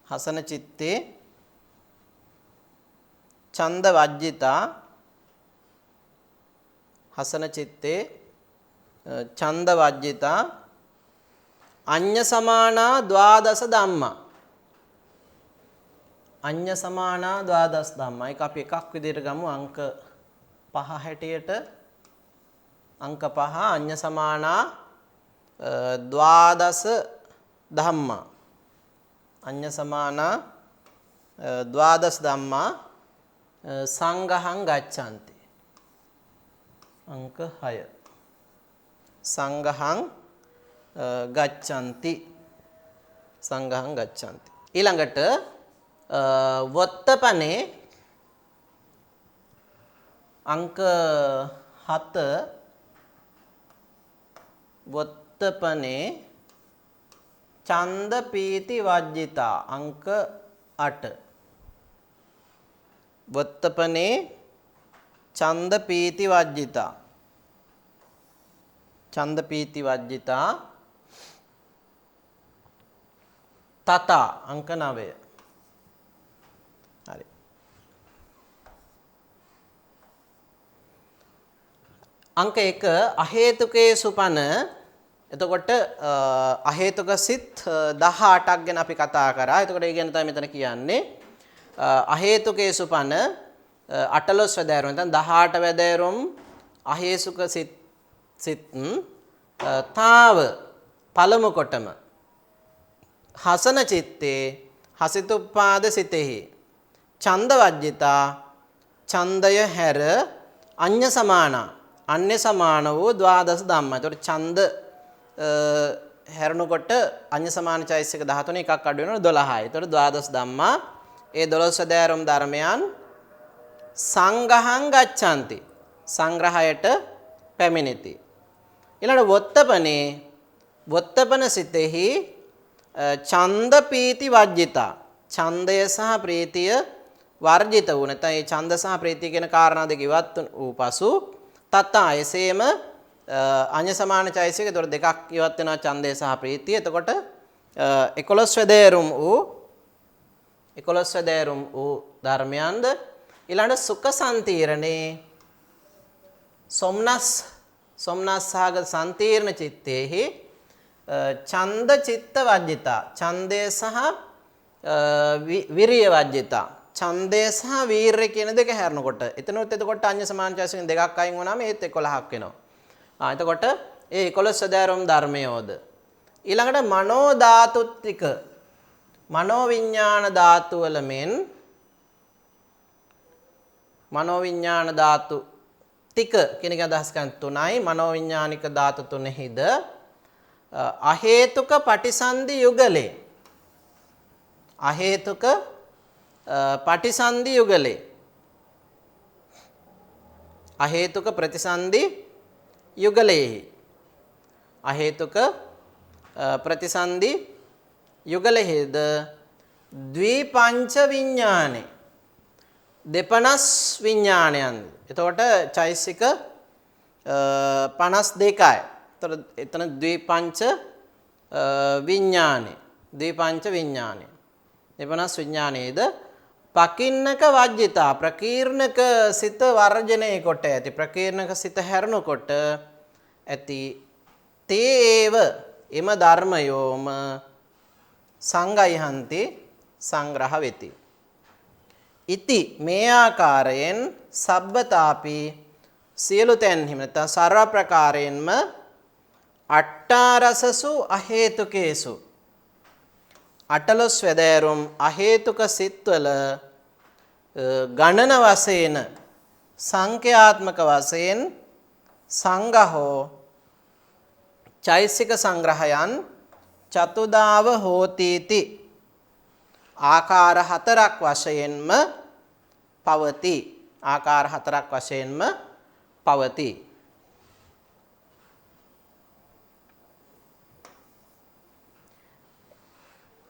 හසන චිත්තේ ඡන්ද වජ්ජිතා හසන චිත්තේ ඡන්ද වජ්ජිතා අඤ්ඤ සමානා ද්වාදස ධම්මා අඤ්ඤ සමානා ද්වාදස ධම්මා ඒක අපි එකක් විදිහට ගමු අංක 5 හැටියට අංක 5 අඤ්ඤ සමානා ද්වාදස ධම්මා අඤ්ඤ සමානා ද්වාදස ධම්මා සංඝහං ගච්ඡanti අංක 6 සංඝහං ගච්ඡanti ඊළඟට වත්තපනේ අංක 7 වත්තපනේ ඡන්ද පීති වජ්ජිතා අංක 8 වත්තපනේ ඡන්ද පීති වජ්ජිතා තථා අංක 9 හරි අංක 1 අහේතුකේසු පන එතකොට අහේතුක සිත් 18ක් ගැන අපි කතා කරා. එතකොට ඒ ගැන තමයි මෙතන කියන්නේ. අහේතුකේසු පන 18 වැදෑරුම් නැත්නම් 18 වැදෑරුම් අහේසුක සිත් තාව පළමු කොටම හසන චිත්තේ හසිතුප්පාද සිතෙහි ඡන්ද වජ්ජිතා ඡන්දය හැර අඤ්ඤ සමානා අන්‍ය සමාන වූ ද්වාදස ධම්ම. ඒතකොට ඡන්ද හැරෙනකොට අඤ්ඤ සමාන චෛසික 13 එකක් අඩු වෙනවා 12යි. ඒතකොට ද්වාදස ධම්මා ඒ 12 සදෑරුම් ධර්මයන් සංඝහං ගච්ඡanti සංග්‍රහයට පැමිණෙති. ඊළඟ වොත්තපනේ වොත්තපන සිතෙහි ඡන්ද පීති වජ්ජිතා ඡන්දය සහ ප්‍රීතිය වර්ජිත වූ නැත්නම් මේ ඡන්ද සහ ප්‍රීතිය කියන කාරණා දෙක ඉවත් වූ පසු තත්තා එසේම අඤ්ඤ සමාන චෛසික ඒතකොට දෙකක් ඉවත් වෙනවා ඡන්දය සහ ප්‍රීතිය. එතකොට 11 වැදෑරුම් වූ ධර්මයන්ද ඊළඟ සුඛ සම්තීරණේ සොම්නස්සාගත සම්තීර්ණ චිත්තේහි ඡන්ද චිත්ත වජ්ජිතා ඡන්දය සහ විරිය වජ්ජිතා ඡන්දය සහ වීරය කියන දෙක හැරනකොට එතනොත් එතකොට අඤ්ඤ සමාන චෛසිකෙන් දෙකක් අයින් වුණාම ඒත් 11ක් වෙනවා. එතකොට ඒ 11 වැදෑරුම් ධර්මයෝද ඊළඟට මනෝ ධාතු ටික මනෝ විඥාන ධාතු වල මෙන් මනෝ විඥාන ධාතු ටික කියන එක අදහස් කරන් තුනයි මනෝ විඥානික ධාතු තුනෙහිද අහේතුක පටිසන්ධි යුගලේ අහේතුක පටිසන්ධි යුගලේ අහේතුක ප්‍රතිසන්ධි යුගලේ අහේතුක ප්‍රතිසන්ධි යුගලෙහිද ද්විපංච විඥානේ දෙපනස් විඥානයන්. එතකොට චෛසික 52යි. එතන ද්විපංච විඥානේ ද්විපංච විඥානේ දෙපනස් විඥානේද පකින්නක වජ්ජිතා ප්‍රකීර්ණක සිත වර්ජනය කොට ඇති ප්‍රකීර්ණක සිත හැරුණකොට ඇති තේව එම ධර්මයෝම සංගයහන්ති සංග්‍රහ වෙති. ඉති මේ ආකාරයෙන් සබ්බතාපි සියලු තැන්හිම නැත්නම් සර්ව ප්‍රකාරයෙන්ම අට්ඨාරසසු අහේතුකේසු අටලොස් වැදෑරුම් අහේතුක සිත්වල ගණන වශයෙන් සංඛ්‍යාත්මක වශයෙන් සංගහෝ චෛසික සංග්‍රහයන් චතුදාව හෝතිති ආකාර හතරක් වශයෙන්ම පවති ආකාර හතරක් වශයෙන්ම පවති.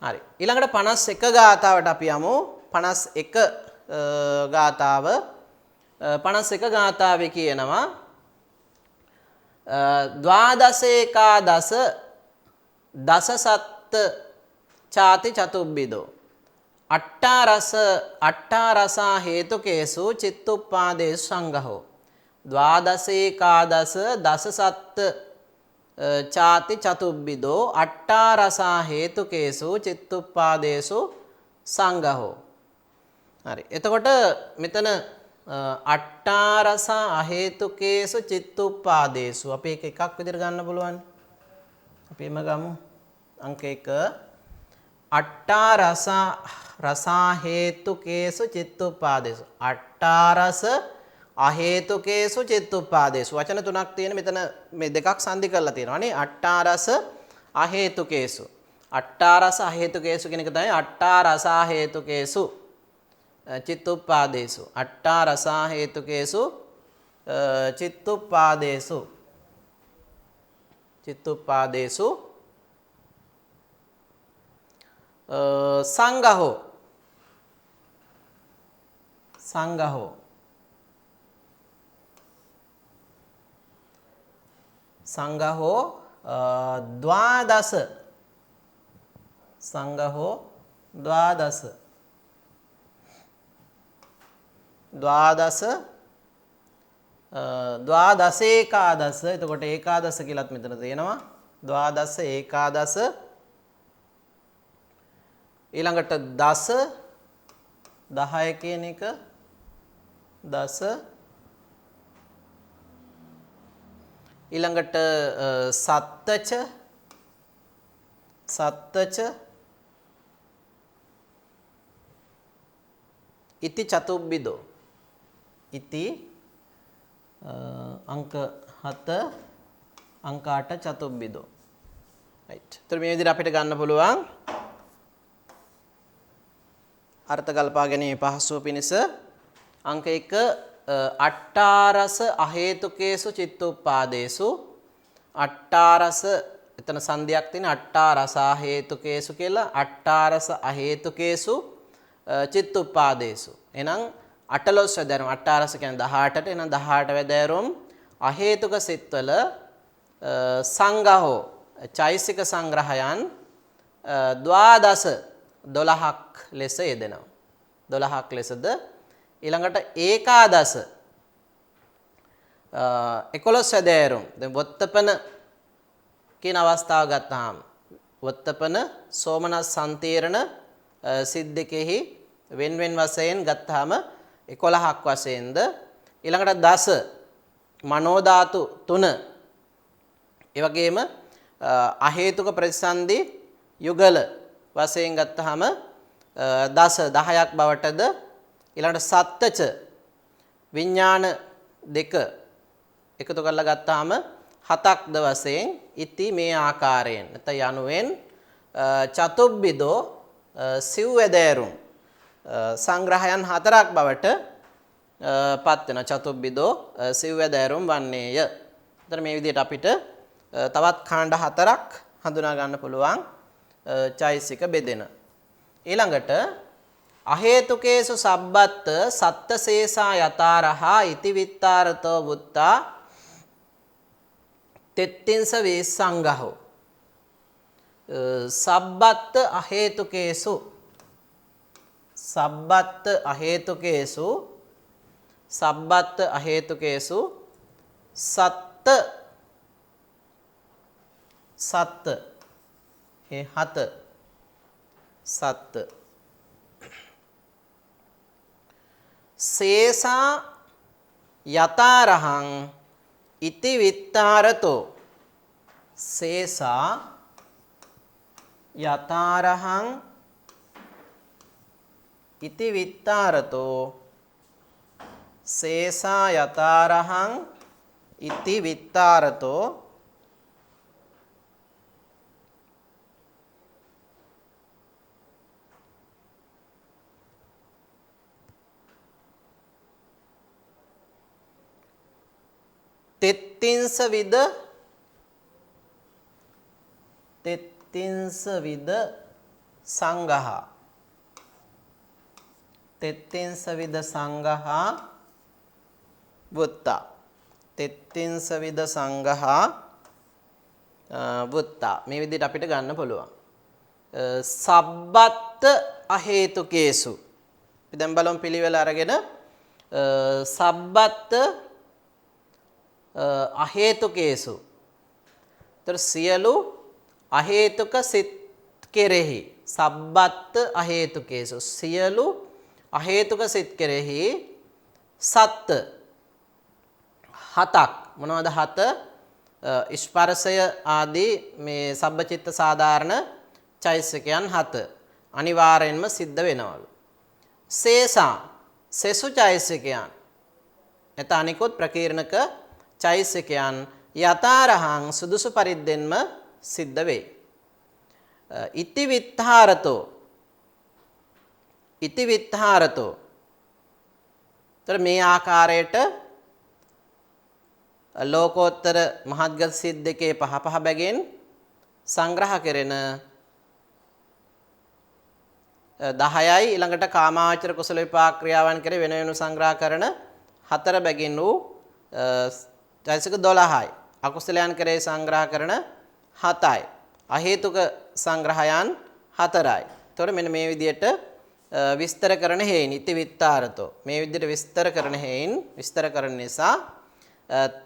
හරි ඊළඟට 51 ගාථාවට අපි යමු. 51 ගාථාව 51 ගාථාවේ කියනවා ද්වාදසේකාදස දසසත්ත චාති චතුබ්බිදෝ අට්ඨාරසා හේතුකේසු චිත්තුප්පාදේසු සංඝහෝ ද්වාදසේකාදස දසසත්ත චාති චතුබ්බිදෝ අට්ඨාරසා හේතුකේසු චිත්තුප්පාදේසු සංඝහෝ. හරි එතකොට මෙතන අට්ඨාරසා අහේතුකේසු චිත්තුප්පාදේසු අපි එක එකක් විදිහට ගන්න පුළුවන්. අපි එම ගමු අංක 1 අට්ඨාරසා රසා හේතුකේසු චිත්තුප්පාදේසු අට්ඨාරස අහේතුකේසු චිත්තුප්පාදේසු වචන තුනක් තියෙන මෙතන මේ දෙකක් සංදි කරලා තියෙනවා නේ. අට්ඨාරස අහේතුකේසු අට්ඨාරස අහේතුකේසු කියන එක තමයි අට්ඨාරසා හේතුකේසු චිත්තුප්පාදේසු අට්ඨාරසා හේතුකේසු චිත්තුප්පාදේසු සංඝහෝ ද්වාදස ද්වාදසේකාදස එතකොට ඒකාදස කියලාත් මෙතන තියෙනවා. ද්වාදස ඒකාදස ඊළඟට දස 10 කියන එක දස ඊළඟට සත්තච ඉති චතුබ්බිදෝ ඉති අංක 7 අංක 8 චතුබ්බිදෝ. රයිට්. ඒතර මේ විදිහට අපිට ගන්න පුළුවන් අර්ථ කල්පා ගැනීම පහසුව පිණිස අංක 1 අට්ඨාරස අහේතුකේසු චිත්තුප්පාදේසු අට්ඨාරස එතන සංධියක් තියෙන අට්ඨාරස හේතුකේසු කියලා අට්ඨාරස අහේතුකේසු චිත්තුප්පාදේසු. එහෙනම් 18 වැදෑරුම් අට්ඨාරස කියන්නේ 18ට එහෙනම් 18 වැදෑරුම් අහේතුක සිත්වල සංගහෝ චෛසික සංග්‍රහයන් ද්වාදස 12ක් ලෙස යෙදෙනවා. 12ක් ලෙසද ඊළඟට ඒකාදස 11 වැදෑරුම් දැන් වොත්තපන කියන අවස්ථාව ගත්තාම වොත්තපන සෝමනස් සම්තීරණ සිද්දකෙහි වෙන වෙන වශයෙන් ගත්තාම 11ක් වශයෙන්ද ඊළඟට දස මනෝ ධාතු 3 ඒ වගේම අහේතුක ප්‍රතිසන්දි යුගල වශයෙන් ගත්තාම දස 10ක් බවටද ඊළඟට සත්ත්‍ච විඥාන දෙක එකතු කරලා ගත්තාම 7ක්ද වශයෙන් ඉති මේ ආකාරයෙන් නැත්නම් යනුවෙන් චතුබ්බිදෝ සිව් වැදෑරුම් සංග්‍රහයන් 4ක් බවට පත් වෙන චතුබ්බිදෝ සිව් වැදෑරුම් වන්නේය. එතන මේ විදිහට අපිට තවත් කාණ්ඩ 4ක් හඳුනා ගන්න පුළුවන් චෛසික බෙදෙන. ඊළඟට අහේතුකේසු සබ්බත්ත සත්තසේසා යතාරහා ඉති විත්තාරතෝ වුත්තා තෙත්තිංස වේසංගහෝ සබ්බත්ත අහේතුකේසු සබ්බත්ත අහේතුකේසු සබ්බත්ත අහේතුකේසු සත්ත සත්ත ඒ හත සත්ත සේසා යතාරහං ඉති විත්තාරතෝ සේසා යතාරහං ඉති විත්තාරතෝ සේසා යතාරහං ඉති විත්තාරතෝ තෙත්තිංස විද සංඝහා තෙත්තිංස විද සංඝහා වුත්තා තෙත්තිංස විද සංඝහා වුත්තා මේ විදිහට අපිට ගන්න පුළුවන්. සබ්බත්ත අහේතුකේසු අපි දැන් බලමු පිළිවෙල අරගෙන සබ්බත්ත අහේතුකේසු තර සියලු අහේතුක සිත් කෙරෙහි සබ්බත්ත අහේතුකේසු සියලු අහේතුක සිත් කෙරෙහි සත්ත හතක් මොනවද හත ස්පර්ශය ආදී මේ සබ්බචිත්ත සාධාරණ චෛසිකයන් හත අනිවාර්යෙන්ම සිද්ධ වෙනවලු. සේසා සෙසු චෛසිකයන් එත අනිකුත් ප්‍රකීර්ණක චෛසිකයන් යතාරහං සුදුසු පරිද්දෙන්ම සිද්ධ වේ. ඉති විත්තාරතෝ තර මේ ආකාරයට ලෝකෝත්තර මහත්ගත සිත් දෙකේ පහ පහ බැගින් සංග්‍රහ කෙරෙන 10යි ඊළඟට කාමාවචර කුසල විපාක ක්‍රියාවන් කෙරේ වෙන වෙනම සංග්‍රහ කරන 4 බැගින් වූ චෛසික 12යි අකුසලයන් කෙරේ සංග්‍රහ කරන 7යි අහේතුක සංග්‍රහයන් 4යි. එතකොට මෙන්න මේ විදිහට විස්තර කරන හේයින් ඉති විත්තාරතෝ මේ විදිහට විස්තර කරන හේයින් විස්තර කරන නිසා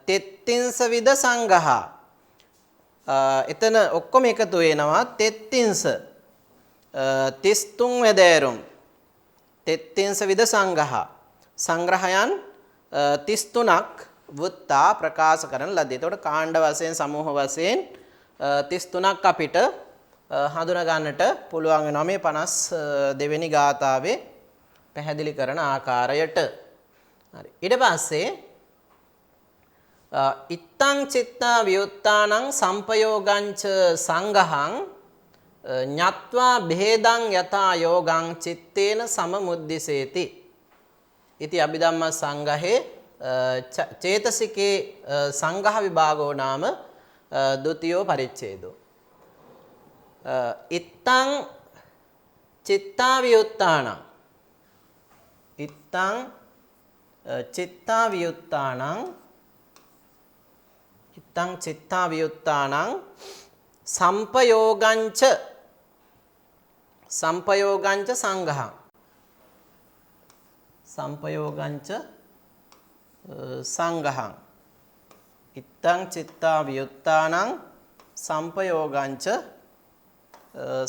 තෙත්තිංස විද සංඝහා එතන ඔක්කොම එකතු වෙනවා තෙත්තිංස 33 වැදෑරුම් තෙත්තිංස විද සංඝහා සංග්‍රහයන් 33ක් වුත්තා ප්‍රකාශ කරන ලදී. එතකොට කාණ්ඩ වශයෙන් සමූහ වශයෙන් 33ක් අපිට හඳුනා ගන්නට පුළුවන් වෙනවා මේ 52 වෙනි ගාථාවේ පැහැදිලි කරන ආකාරයට. හරි. ඊට පස්සේ ඉත්තං චිත්තා වියුත්තානං සම්පයෝගංච සංඝහං ඤත්වා බෙහෙදං යතා යෝගං චිත්තේන සමමුද්දිසේති. ඉති අභිධම්ම සංඝහේ චේතසිකේ සංඝහ විභාගෝ නාම द्वितीयो परिच्छेदो इत्थं चित्तावियुत्तानां इत्थं चित्तावियुत्तानां इत्थं चित्तावियुत्तानां संपयोगञ्च संघः संपयोगञ्च संघः इत्थं चित्तावियुत्तानां संपयोगञ्च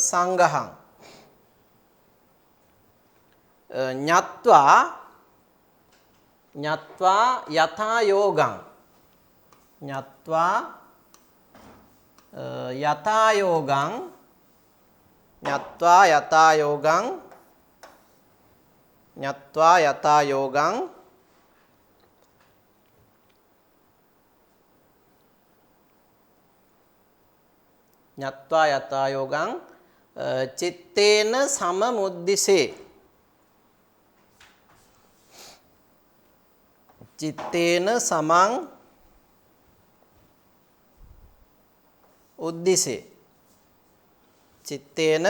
संघः ज्ञात्वा ज्ञात्वा यथा योगं ज्ञात्वा यथा योगं ज्ञात्वा यथा योगं ज्ञात्वा यथा योगं ज्ञात्वा यथा योगं चित्तेन सममुद्दिशे चित्तेन समं उद्दिशे चित्तेन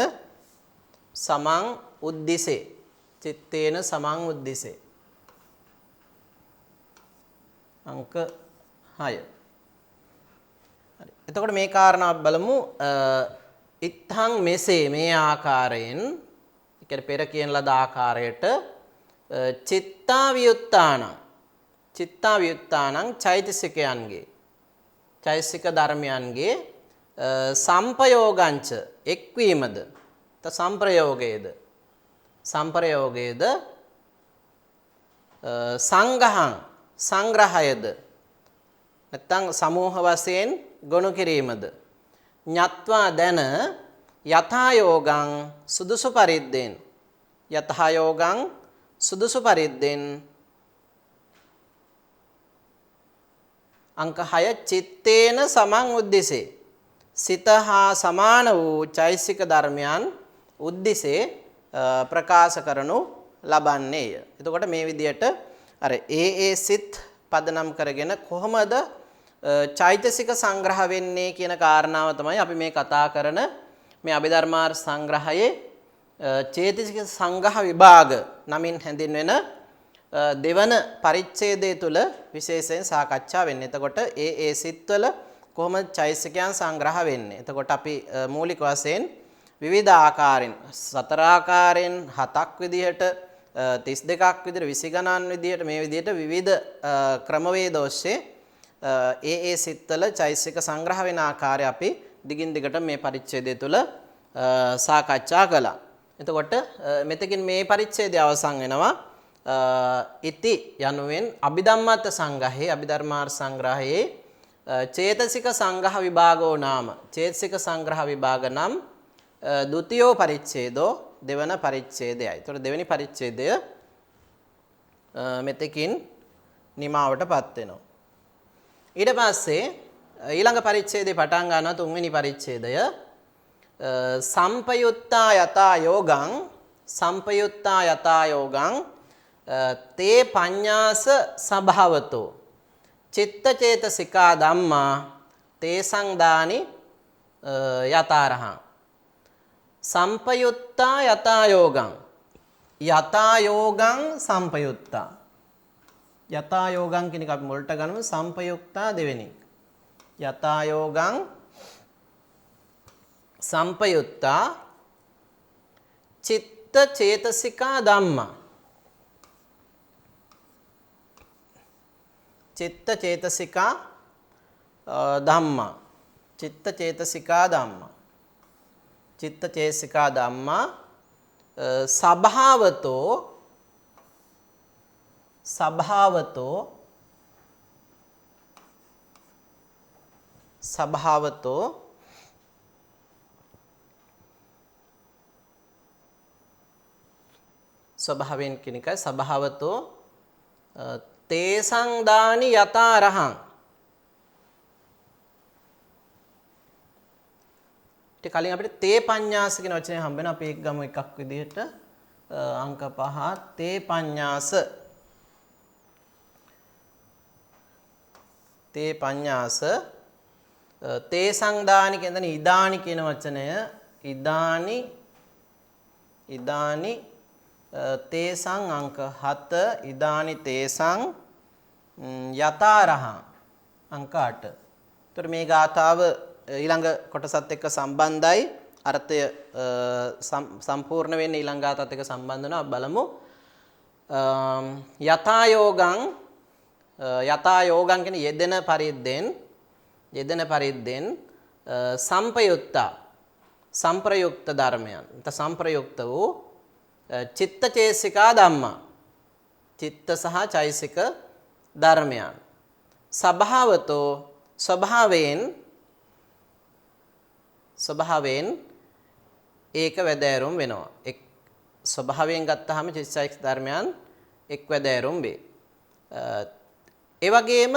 समं उद्दिशे चित्तेन समं उद्दिशे अंक 6 එතකොට මේ කාරණාව බලමු ඉත්තං මෙසේ මේ ආකාරයෙන් ඒ කියන්නේ පෙර කියන ලද ආකාරයට චිත්තාවියුත්තානං චෛතසිකයන්ගේ චෛතසික ධර්මයන්ගේ සම්පයෝගංච එක්වීමද සම්ප්‍රයෝගයේද සංඝහං සංග්‍රහයද නැත්නම් සමූහ වශයෙන් ගොනු කිරීමද ඤත්වා දැන යථා යෝගං සුදුසු පරිද්දෙන් अंक 6 चित्तेन समं उद्दिशे සිත හා සමාන වූ චෛසික ධර්මයන් උද්දිසේ ප්‍රකාශ කරනු ලබන්නේය. එතකොට මේ විදිහට අර ඒ සිත් පදනම් කරගෙන කොහොමද චෛතසික සංග්‍රහ වෙන්නේ කියන කාරණාව තමයි අපි මේ කතා කරන මේ අභිධර්මාර්ථ සංග්‍රහයේ චේතසික සංග්‍රහ විභාග නමින් හැඳින්වෙන දෙවන පරිච්ඡේදය තුල විශේෂයෙන් සාකච්ඡා වෙන්නේ. එතකොට ඒ සිත්වල කොහොමද චෛතසිකයන් සංග්‍රහ වෙන්නේ? එතකොට අපි මූලික වශයෙන් විවිධ ආකාරයෙන් සතර ආකාරයෙන් 7ක් විදිහට 32ක් විදිහට 20 ගණන් විදිහට මේ විදිහට විවිධ ක්‍රමවේද ඔස්සේ ඒ සිත්වල චෛතසික සංග්‍රහ වෙන ආකාරය අපි දිගින් දිගට මේ පරිච්ඡේදය තුල සාකච්ඡා කළා. එතකොට මෙතකින් මේ පරිච්ඡේදය අවසන් වෙනවා. ඉති යනුවෙන් අභිධම්මත් සංග්‍රහයේ අභිධර්මාර්ථ සංග්‍රහයේ චේතසික සංග්‍රහ විභාගෝ නාම චේතසික සංග්‍රහ විභාග නම් ද්විතීයෝ පරිච්ඡේදෝ දෙවන පරිච්ඡේදයයි. ඒතකොට දෙවෙනි පරිච්ඡේදය මෙතකින් නිමාවටපත් වෙනවා. ඊට පස්සේ ඊළඟ පරිච්ඡේදේ පටන් ගන්නවා තුන්වෙනි පරිච්ඡේදය සම්පයුත්තා යතා යෝගං තේ පඤ්ඤාස සභාවතෝ චිත්තචේතසිකා ධම්මා තේසං දානි යතාරහං සම්පයුත්තා යතා යෝගං සම්පයුත්තා යතා යෝගං කියන එක අපි මුලට ගන්නමු සම්පයුක්තා දෙවෙනි යතා යෝගං සම්පයුත්තා චිත්තචේතසිකා ධම්මා चित्तचेतसिका धम्मा स्वभावतो स्वभावेन किनिका स्वभावतो තේසං දානි යතාරහං ඊට කලින් අපිට තේ පඤ්ඤාස කියන වචනේ හම්බ වෙනවා. අපි ඒක ගමු එකක් විදිහට අංක 5 තේ පඤ්ඤාස තේසං දානි කියන තැන ඉදානි කියන වචනය ඉදානි තේසං අංක 7 ඉදානි තේසං යතාරහං අංක 8. ඒතර මේ ගාථාව ඊළඟ කොටසත් එක්ක සම්බන්ධයි. අර්ථය සම්පූර්ණ වෙන්නේ ඊළඟ ගාථාත් එක්ක සම්බන්ධ වෙනවා. බලමු. යථා යෝගං කියන යෙදෙන පරිද්දෙන් සංප්‍රයුක්ත ධර්මයන්. සංප්‍රයුක්ත වූ චිත්තචේසිකා ධම්මා. චිත්ත සහ චෛසික ධර්මයන්. ස්වභාවතෝ ස්වභාවයෙන් ඒක වැදෑරුම් වෙනවා. ස්වභාවයෙන් ගත්තාම චිත්තචෛසික ධර්මයන් එක් වැදෑරුම් වේ. ඒ වගේම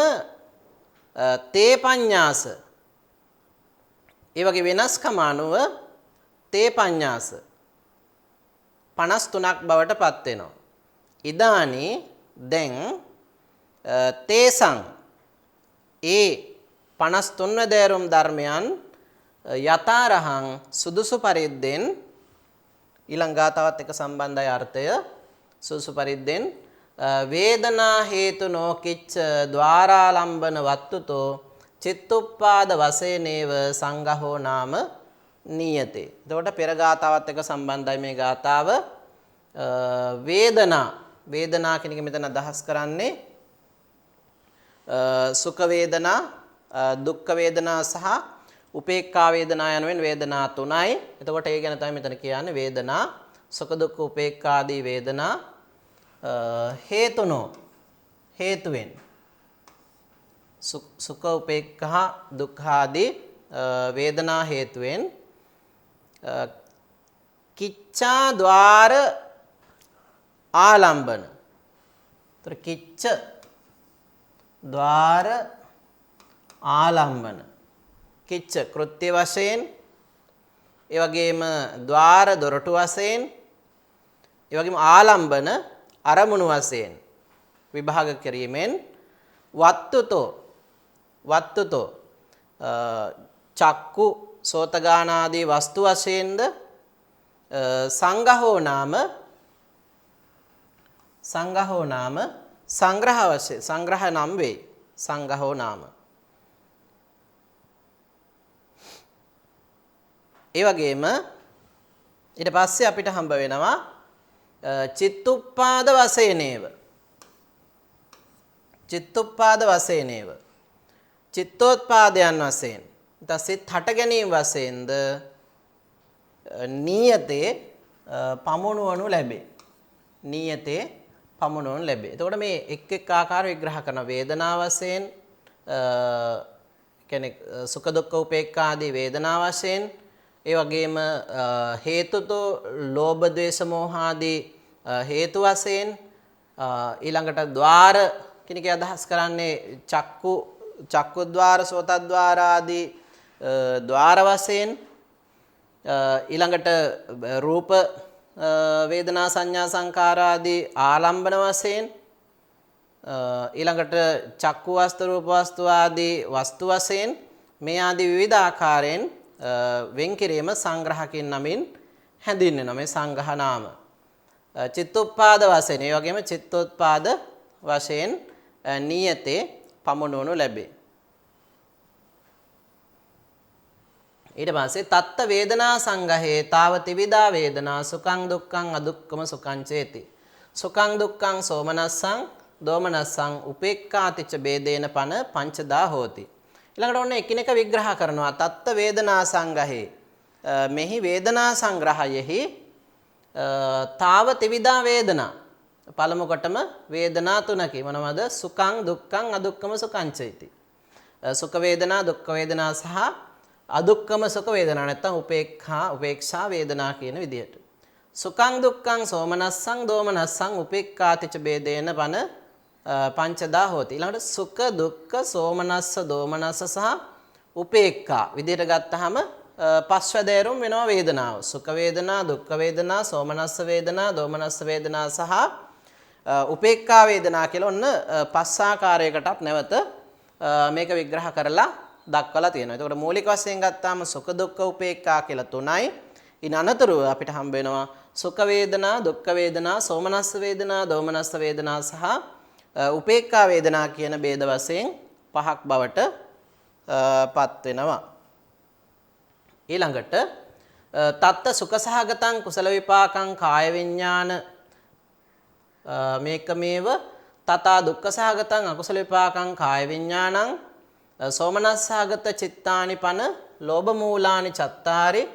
තේ පඤ්ඤාස ඒ වගේ වෙනස්කම අනුව තේ පඤ්ඤාස 53ක් බවට පත් වෙනවා. ඉදානි දැන් තේසං ඒ 53 වැදෑරුම් ධර්මයන් යතාරහං සුදුසු පරිද්දෙන් ඊළඟ ගාතාවත් එක්ක සම්බන්ධයි අර්ථය සුදුසු පරිද්දෙන් වේදනා හේතු නොකිච්ච ద్వාරාලම්බන වත්තුතෝ චිත්තුප්පාද වශයෙන්ව සංඝහෝ නාම නියතේ. එතකොට පෙර ගාතාවත් එක්ක සම්බන්ධයි මේ ගාතාව. වේදනා කියන එක මෙතන අදහස් කරන්නේ සුඛ වේදනා, දුක්ඛ වේදනා සහ උපේක්ඛා වේදනා යනුවෙන් වේදනා තුනයි. එතකොට ඒ ගැන තමයි මෙතන කියන්නේ වේදනා, සුඛ දුක්ඛ උපේක්ඛා ආදී වේදනා හේතුවෙන් සුඛ උපේක්ඛා දුක්ඛ ආදී වේදනා හේතුවෙන් කිච්ඡා ద్వාර ආලම්බන. ତර කිච්ඡ ద్వාර ආලම්බන. කිච්ඡ කෘත්‍ය වශයෙන්, ඒ වගේම ద్వාර දොරටු වශයෙන්, ඒ වගේම ආලම්බන අරමුණු වශයෙන් විභාග කිරීමෙන් වත්තුතෝ චක්කු සෝතගාන ආදී වස්තු වශයෙන්ද සංඝහෝ නාම සංග්‍රහ වශයෙන් සංග්‍රහ නම් වේ. සංඝහෝ නාම. ඒ වගේම ඊට පස්සේ අපිට හම්බ වෙනවා චිත්තුප්පාද වශයෙන්ව. චිත්තෝත්පාදයන් වශයෙන් සිත හට ගැනීම වශයෙන්ද නියතේ පමුණුවනු ලැබේ. එතකොට මේ එක් ආකාර විග්‍රහ කරන වේදනා වශයෙන් කියන්නේ සුඛ දුක්ඛ උපේක්ඛා ආදී වේදනා වශයෙන්, ඒ වගේම හේතුතෝ ලෝභ ද්වේෂ මෝහ ආදී හේතු වශයෙන්, ඊළඟට ద్వාර කියන එක අදහස් කරන්නේ චක්කුද්්වාර සෝතද්්වාර ආදී ద్వාර වශයෙන්, ඊළඟට රූප වේදනා සංඥා සංකාර ආදී ආලම්බන වශයෙන්, ඊළඟට චක්කු වස්තු රූප වස්තු ආදී වස්තු වශයෙන් මේ ආදී විවිධ ආකාරයෙන් වෙන් කිරීම සංග්‍රහකින් නමින් හැඳින්වෙනවා. මේ සංඝහ නාම චිත්තෝත්පාද වශයෙන්, ඒ වගේම චිත්තෝත්පාද වශයෙන් නියතේ පමුණුවනු ලැබේ. ඊට පස්සේ තත්ත වේදනා සංගහේ තාව ත්‍රිවිධා වේදනා සුඛං දුක්ඛං අදුක්ඛම සුඛං චේති. සුඛං දුක්ඛං සෝමනස්සං දෝමනස්සං උපේක්ඛාතිච බේදේන පන පංචදා හෝති. ඊළඟට ඔන්න එකිනෙක විග්‍රහ කරනවා. තත්ත වේදනා සංගහේ මෙහි වේදනා සංග්‍රහයෙහි තාව ත්‍රිවිධා වේදනා. පළමු කොටම වේදනා තුනකි. මොනවද? සුඛං දුක්ඛං අදුක්ඛම සුඛං චේති. සුඛ වේදනා, දුක්ඛ වේදනා සහ අදුක්ඛම සුඛ වේදනා නැත්නම් උපේක්ෂා වේදනා කියන විදිහට. සුඛං දුක්ඛං සෝමනස්සං දෝමනස්සං උපේක්ඛාතිච බේදේන පන පංචදා හෝති. ඊළඟට සුඛ දුක්ඛ සෝමනස්ස දෝමනස්ස සහ උපේක්ඛා විදිහට ගත්තාම පස්වැදෑරුම් වෙනවා වේදනාව. සුඛ වේදනා, දුක්ඛ වේදනා, සෝමනස්ස වේදනා, දෝමනස්ස වේදනා සහ උපේක්ඛා වේදනා කියලා ඔන්න පස් ආකාරයකටත් නැවත මේක විග්‍රහ කරලා දක්වලා තියෙනවා. එතකොට මූලික වශයෙන් ගත්තාම සුඛ දුක්ඛ උපේක්ඛා කියලා තුනයි. ඉන් අනතුරුව අපිට හම්බ වෙනවා සුඛ වේදනා, දුක්ඛ වේදනා, සෝමනස්ස වේදනා, දෝමනස්ස වේදනා සහ උපේක්ඛා වේදනා කියන ભેද වශයෙන් පහක් බවට පත් වෙනවා. ඊළඟට තත්ත සුඛසහගතං කුසල විපාකං කාය විඥාන මේකමේව තථා දුක්ඛසහගතං අකුසල විපාකං කාය විඥානං සෝමනස්සහගත චිත්තානි පන ලෝභ මූලානි චත්තාරි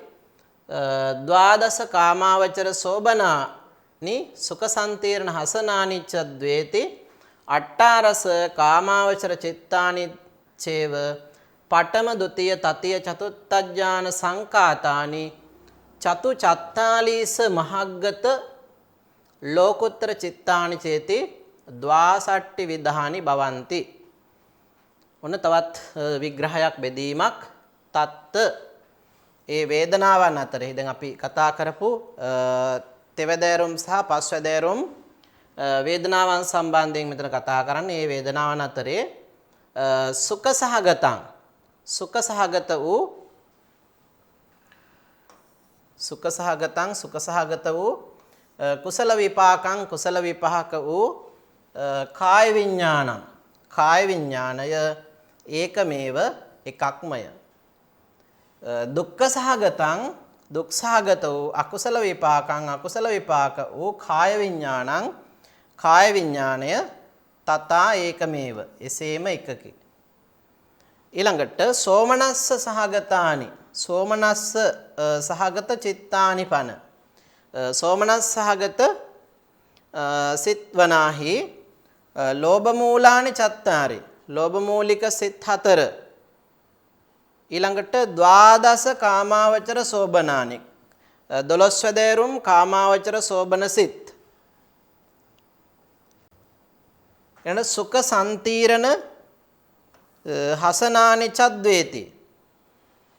ද්වාදස කාමාවචර සෝබනානි සුඛ සම්තීර්ණ හසනානි ච ද්වේති අට්ඨාරස කාමාවචර චිත්තානි චේව පඨම ဒ ුතිය තතිය චතුත්ථඥාන සංකාතානි චතු චත්තාලීස මහග්ගත ලෝකුත්තර චිත්තානි චේති ද්වාසට්ටි විධානි භවಂತಿ. ඔන්න තවත් විග්‍රහයක් බෙදීමක් තත්ත ඒ වේදනාවන් අතරේ දැන් අපි කතා කරපු තෙවැදෑරුම් සහ පස්වැදෑරුම් වේදනාවන් සම්බන්ධයෙන් මෙතන කතා කරන්නේ. මේ වේදනාවන් අතරේ සුඛ සහගතං සුඛ සහගත වූ කුසල විපාකං කුසල විපාක වූ කාය විඥානං කාය විඥානය ඒකමේව එකක්මය. දුක්ඛ සහගතං දුක් සහගත වූ අකුසල විපාකං අකුසල විපාක වූ කාය විඥානං කාය විඥානය තථා ඒකමේව එසේම එකකි. ඊළඟට සෝමනස්ස සහගතානි සෝමනස්ස සහගත චිත්තානි පන සෝමනස්ස සහගත සිත් වනාහි ලෝභ මූලානි චත්තාරි ලෝභ මූලික සිත් 4 ඊළඟට ද්වාදස කාමාවචර සෝබනානි 12 වැදෑරුම් කාමාවචර සෝබන සිත් එන සුඛ සම්තීරණ හසනානි චද්වේති.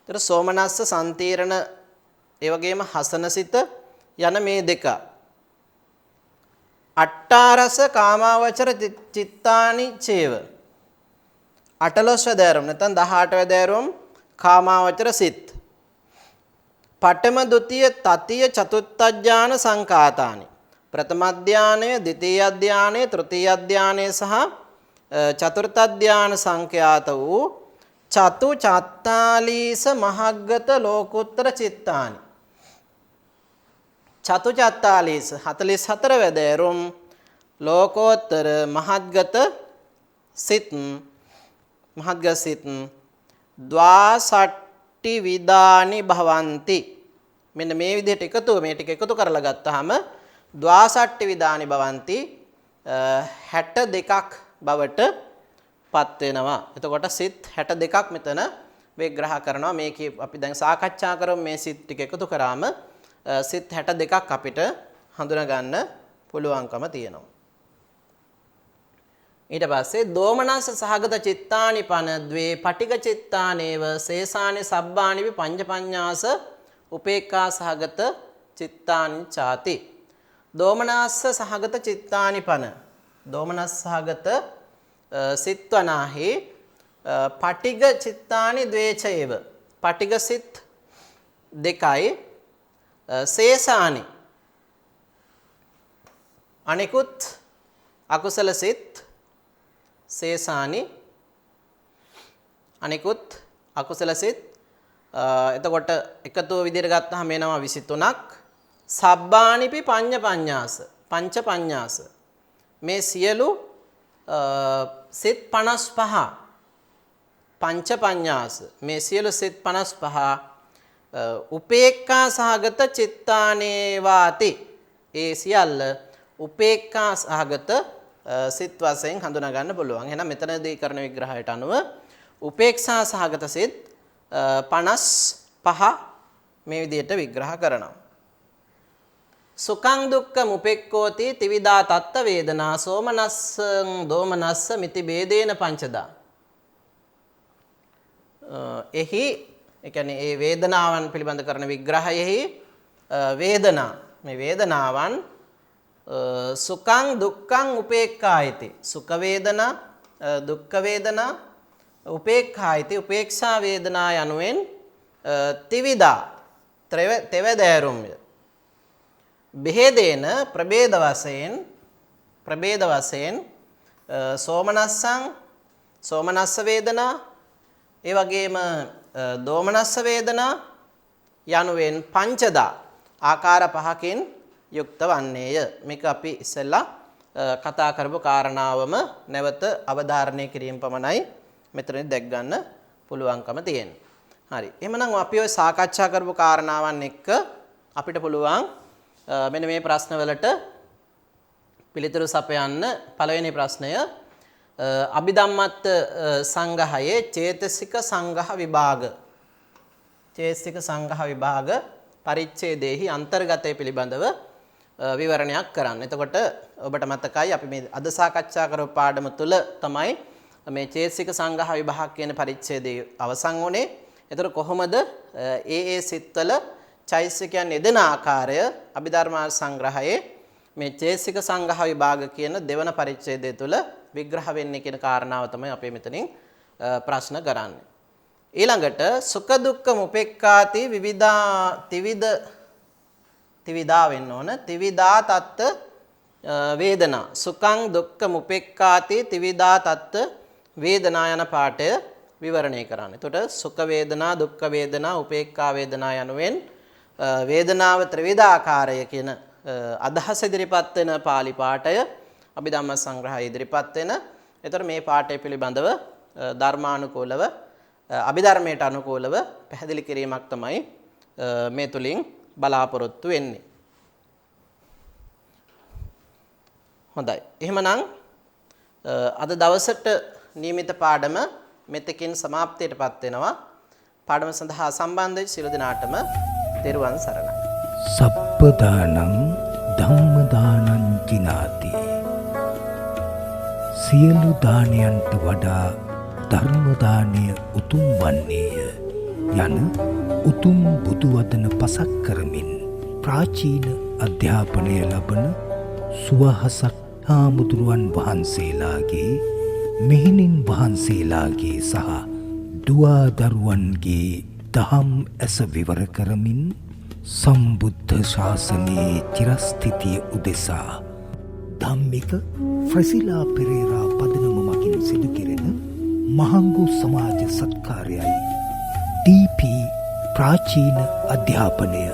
ඒතර සෝමනස්ස සම්තීරණ ඒ වගේම හසනසිත යන මේ දෙක අට්ඨාරස කාමාවචර චිත්තානි චේව 18 වැදෑරුම් නැත්නම් 18 වැදෑරුම් කාමාවචර සිත් පඨම ဒ ුතිය තතිය චතුත්ථඥාන සංකාතානි ප්‍රථම ධානය ද්විතීය ධානය තෘතීය ධානය සහ චතුර්ථ ධාන සංඛ්‍යාත වූ චතු චත්තාලීස මහග්ගත ලෝකුත්තර චිත්තානි චතු චත්තාලීස 44 වැදෑරුම් ලෝකෝත්තර මහග්ගත සිත් ද්වාසට්ටි විදානි භවಂತಿ. මෙන්න මේ විදිහට මේ ටික එකතු කරලා ගත්තාම ද්වාසට්ටි විදානි භවಂತಿ 62ක් බවට පත් වෙනවා. එතකොට සිත් 62ක් මෙතන විග්‍රහ කරනවා. මේකේ අපි දැන් සාකච්ඡා කරමු මේ සිත් ටික එකතු කරාම සිත් 62ක් අපිට හඳුනා ගන්න පුළුවන්කම තියෙනවා. ඊට පස්සේ දෝමනස්ස සහගත චිත්තානි පන ද්වේ පටික චිත්තානේව සේසානි සබ්බානිවි පංචපඤ්ඤාස උපේක්ඛා සහගත චිත්තානි ചാති. දෝමනස්ස සහගත චිත්තානි පන දෝමනස්ස සහගත සිත්වනාහි පටිග චිත්තානි ද්වේචේව පටිග සිත් දෙකයි සේසානි අනිකුත් අකුසල සිත් සේසානි අනිකුත් අකුසල සිත් එතකොට එකතු විදිහට ගත්තාම එනවා 23ක් සබ්බානිපි පඤ්ඤාස පංච පඤ්ඤාස මේ සියලු සිත් 55 පංච පඤ්ඤාස මේ සියලු සිත් 55 උපේක්ඛා සහගත චිත්තානේ වාති ඒ සියල්ල උපේක්ඛා සහගත සිත් වශයෙන් හඳුනා ගන්න පුළුවන්. එහෙනම් මෙතනදී කරන විග්‍රහයට අනුව උපේක්ෂා සහගත සිත් 55 මේ විදිහට විග්‍රහ කරනවා. සුඛං දුක්ඛං උපෙක්ඛෝති ත්‍රිවිධා තත්ත වේදනා සෝමනස්සං දෝමනස්ස මිති ભેදේන පංචදා. එහි ඒ කියන්නේ ඒ වේදනාවන් පිළිබඳ කරන විග්‍රහයෙහි වේදනා මේ වේදනාවන් සුඛං දුක්ඛං උපේක්ඛායති සුඛ වේදනා දුක්ඛ වේදනා උපේක්ඛායිති උපේක්ෂා වේදනා යනුවෙන් ත්‍රිවිධා තෙවදෑරුම්ය. බෙහෙදේන ප්‍රභේද වශයෙන් සෝමනස්සං සෝමනස්ස වේදනා ඒ වගේම දෝමනස්ස වේදනා යනුවෙන් පංචදා ආකාර පහකින් යුක්ත වන්නේය. මේක අපි ඉස්සෙල්ලා කතා කරපු කාරණාවම නැවත අවධාරණය කිරීම පමණයි මෙතනදී දැක් ගන්න පුළුවන්කම තියෙන්නේ. හරි. එහෙනම් අපි ඔය සාකච්ඡා කරපු කාරණාවන් එක්ක අපිට පුළුවන් මෙන්න මේ ප්‍රශ්නවලට පිළිතුරු සපයන්න. පළවෙනි ප්‍රශ්නය අභිධම්මත්ත සංග්‍රහයේ චේතසික සංග්‍රහ විභාග. චේතසික සංග්‍රහ විභාග පරිච්ඡේදයේහි අන්තර්ගතය පිළිබඳව විවරණයක් කරන්න. එතකොට ඔබට මතකයි අපි මේ අද සාකච්ඡා කරපු පාඩම තුල තමයි මේ චේතසික සංග්‍රහ විභාග කියන පරිච්ඡේදය අවසන් වුණේ. එතකොට කොහොමද ඒ සිත්වල චෛතසිකයන් යෙදෙන ආකාරය අභිධර්මාර්ථ සංග්‍රහයේ මේ චේතසික සංග්‍රහ විභාග කියන දෙවන පරිච්ඡේදය තුල විග්‍රහ වෙන්නේ කියන කාරණාව තමයි අපි මෙතනින් ප්‍රශ්න කරන්නේ. ඊළඟට සුඛ දුක්ඛ උපේක්ඛාති ත්‍රිවිධා වෙන්න ඕන. ත්‍රිවිධා තත්ත වේදනා. සුඛං දුක්ඛ උපේක්ඛාති ත්‍රිවිධා තත්ත වේදනා යන පාඩය විවරණය කරන්න. එතකොට සුඛ වේදනා, දුක්ඛ වේදනා, උපේක්ඛා වේදනා යනුවෙන් වේදනාව ත්‍රිවිධ ආකාරය කියන අදහස ඉදිරිපත් වෙන පාළි පාඨය අභිධම්ම සංග්‍රහය ඉදිරිපත් වෙන. එතකොට මේ පාඨය පිළිබඳව ධර්මානුකූලව අභිධර්මයට අනුකූලව පැහැදිලි කිරීමක් තමයි මේ තුලින් බලාපොරොත්තු වෙන්නේ. හොඳයි. එහෙමනම් අද දවසට නියමිත පාඩම මෙතකින් සමාප්තියටපත් වෙනවා. පාඩම සඳහා සම්බන්ධ වෙච්ච සියලු දෙනාටම තෙරුවන් සරණයි. සබ්බ දානං ධම්ම දානං ජිනාති. සියලු දානයන්ට වඩා ධර්ම දානය උතුම් වන්නේය යන උතුම් බුදු වදන පසක් කරමින් ප්‍රාචීන අධ්‍යාපනය ලබන සුවහසක් හාමුදුරුවන් වහන්සේලාගේ මෙහෙණින් වහන්සේලාගේ සහ දුවා දරුවන්ගේ දහම් ඇස විවර කරමින් සම්බුද්ධ ශාසනයේ චිරස්ථිතිය උදෙසා ධම්මික ෆ්‍රසිලා පෙරේරා පදනම මගින් සිදු කෙරෙන මහංගු සමාජ සත්කාරයයි ඩීපී ප්‍රාචීන අධ්‍යාපනය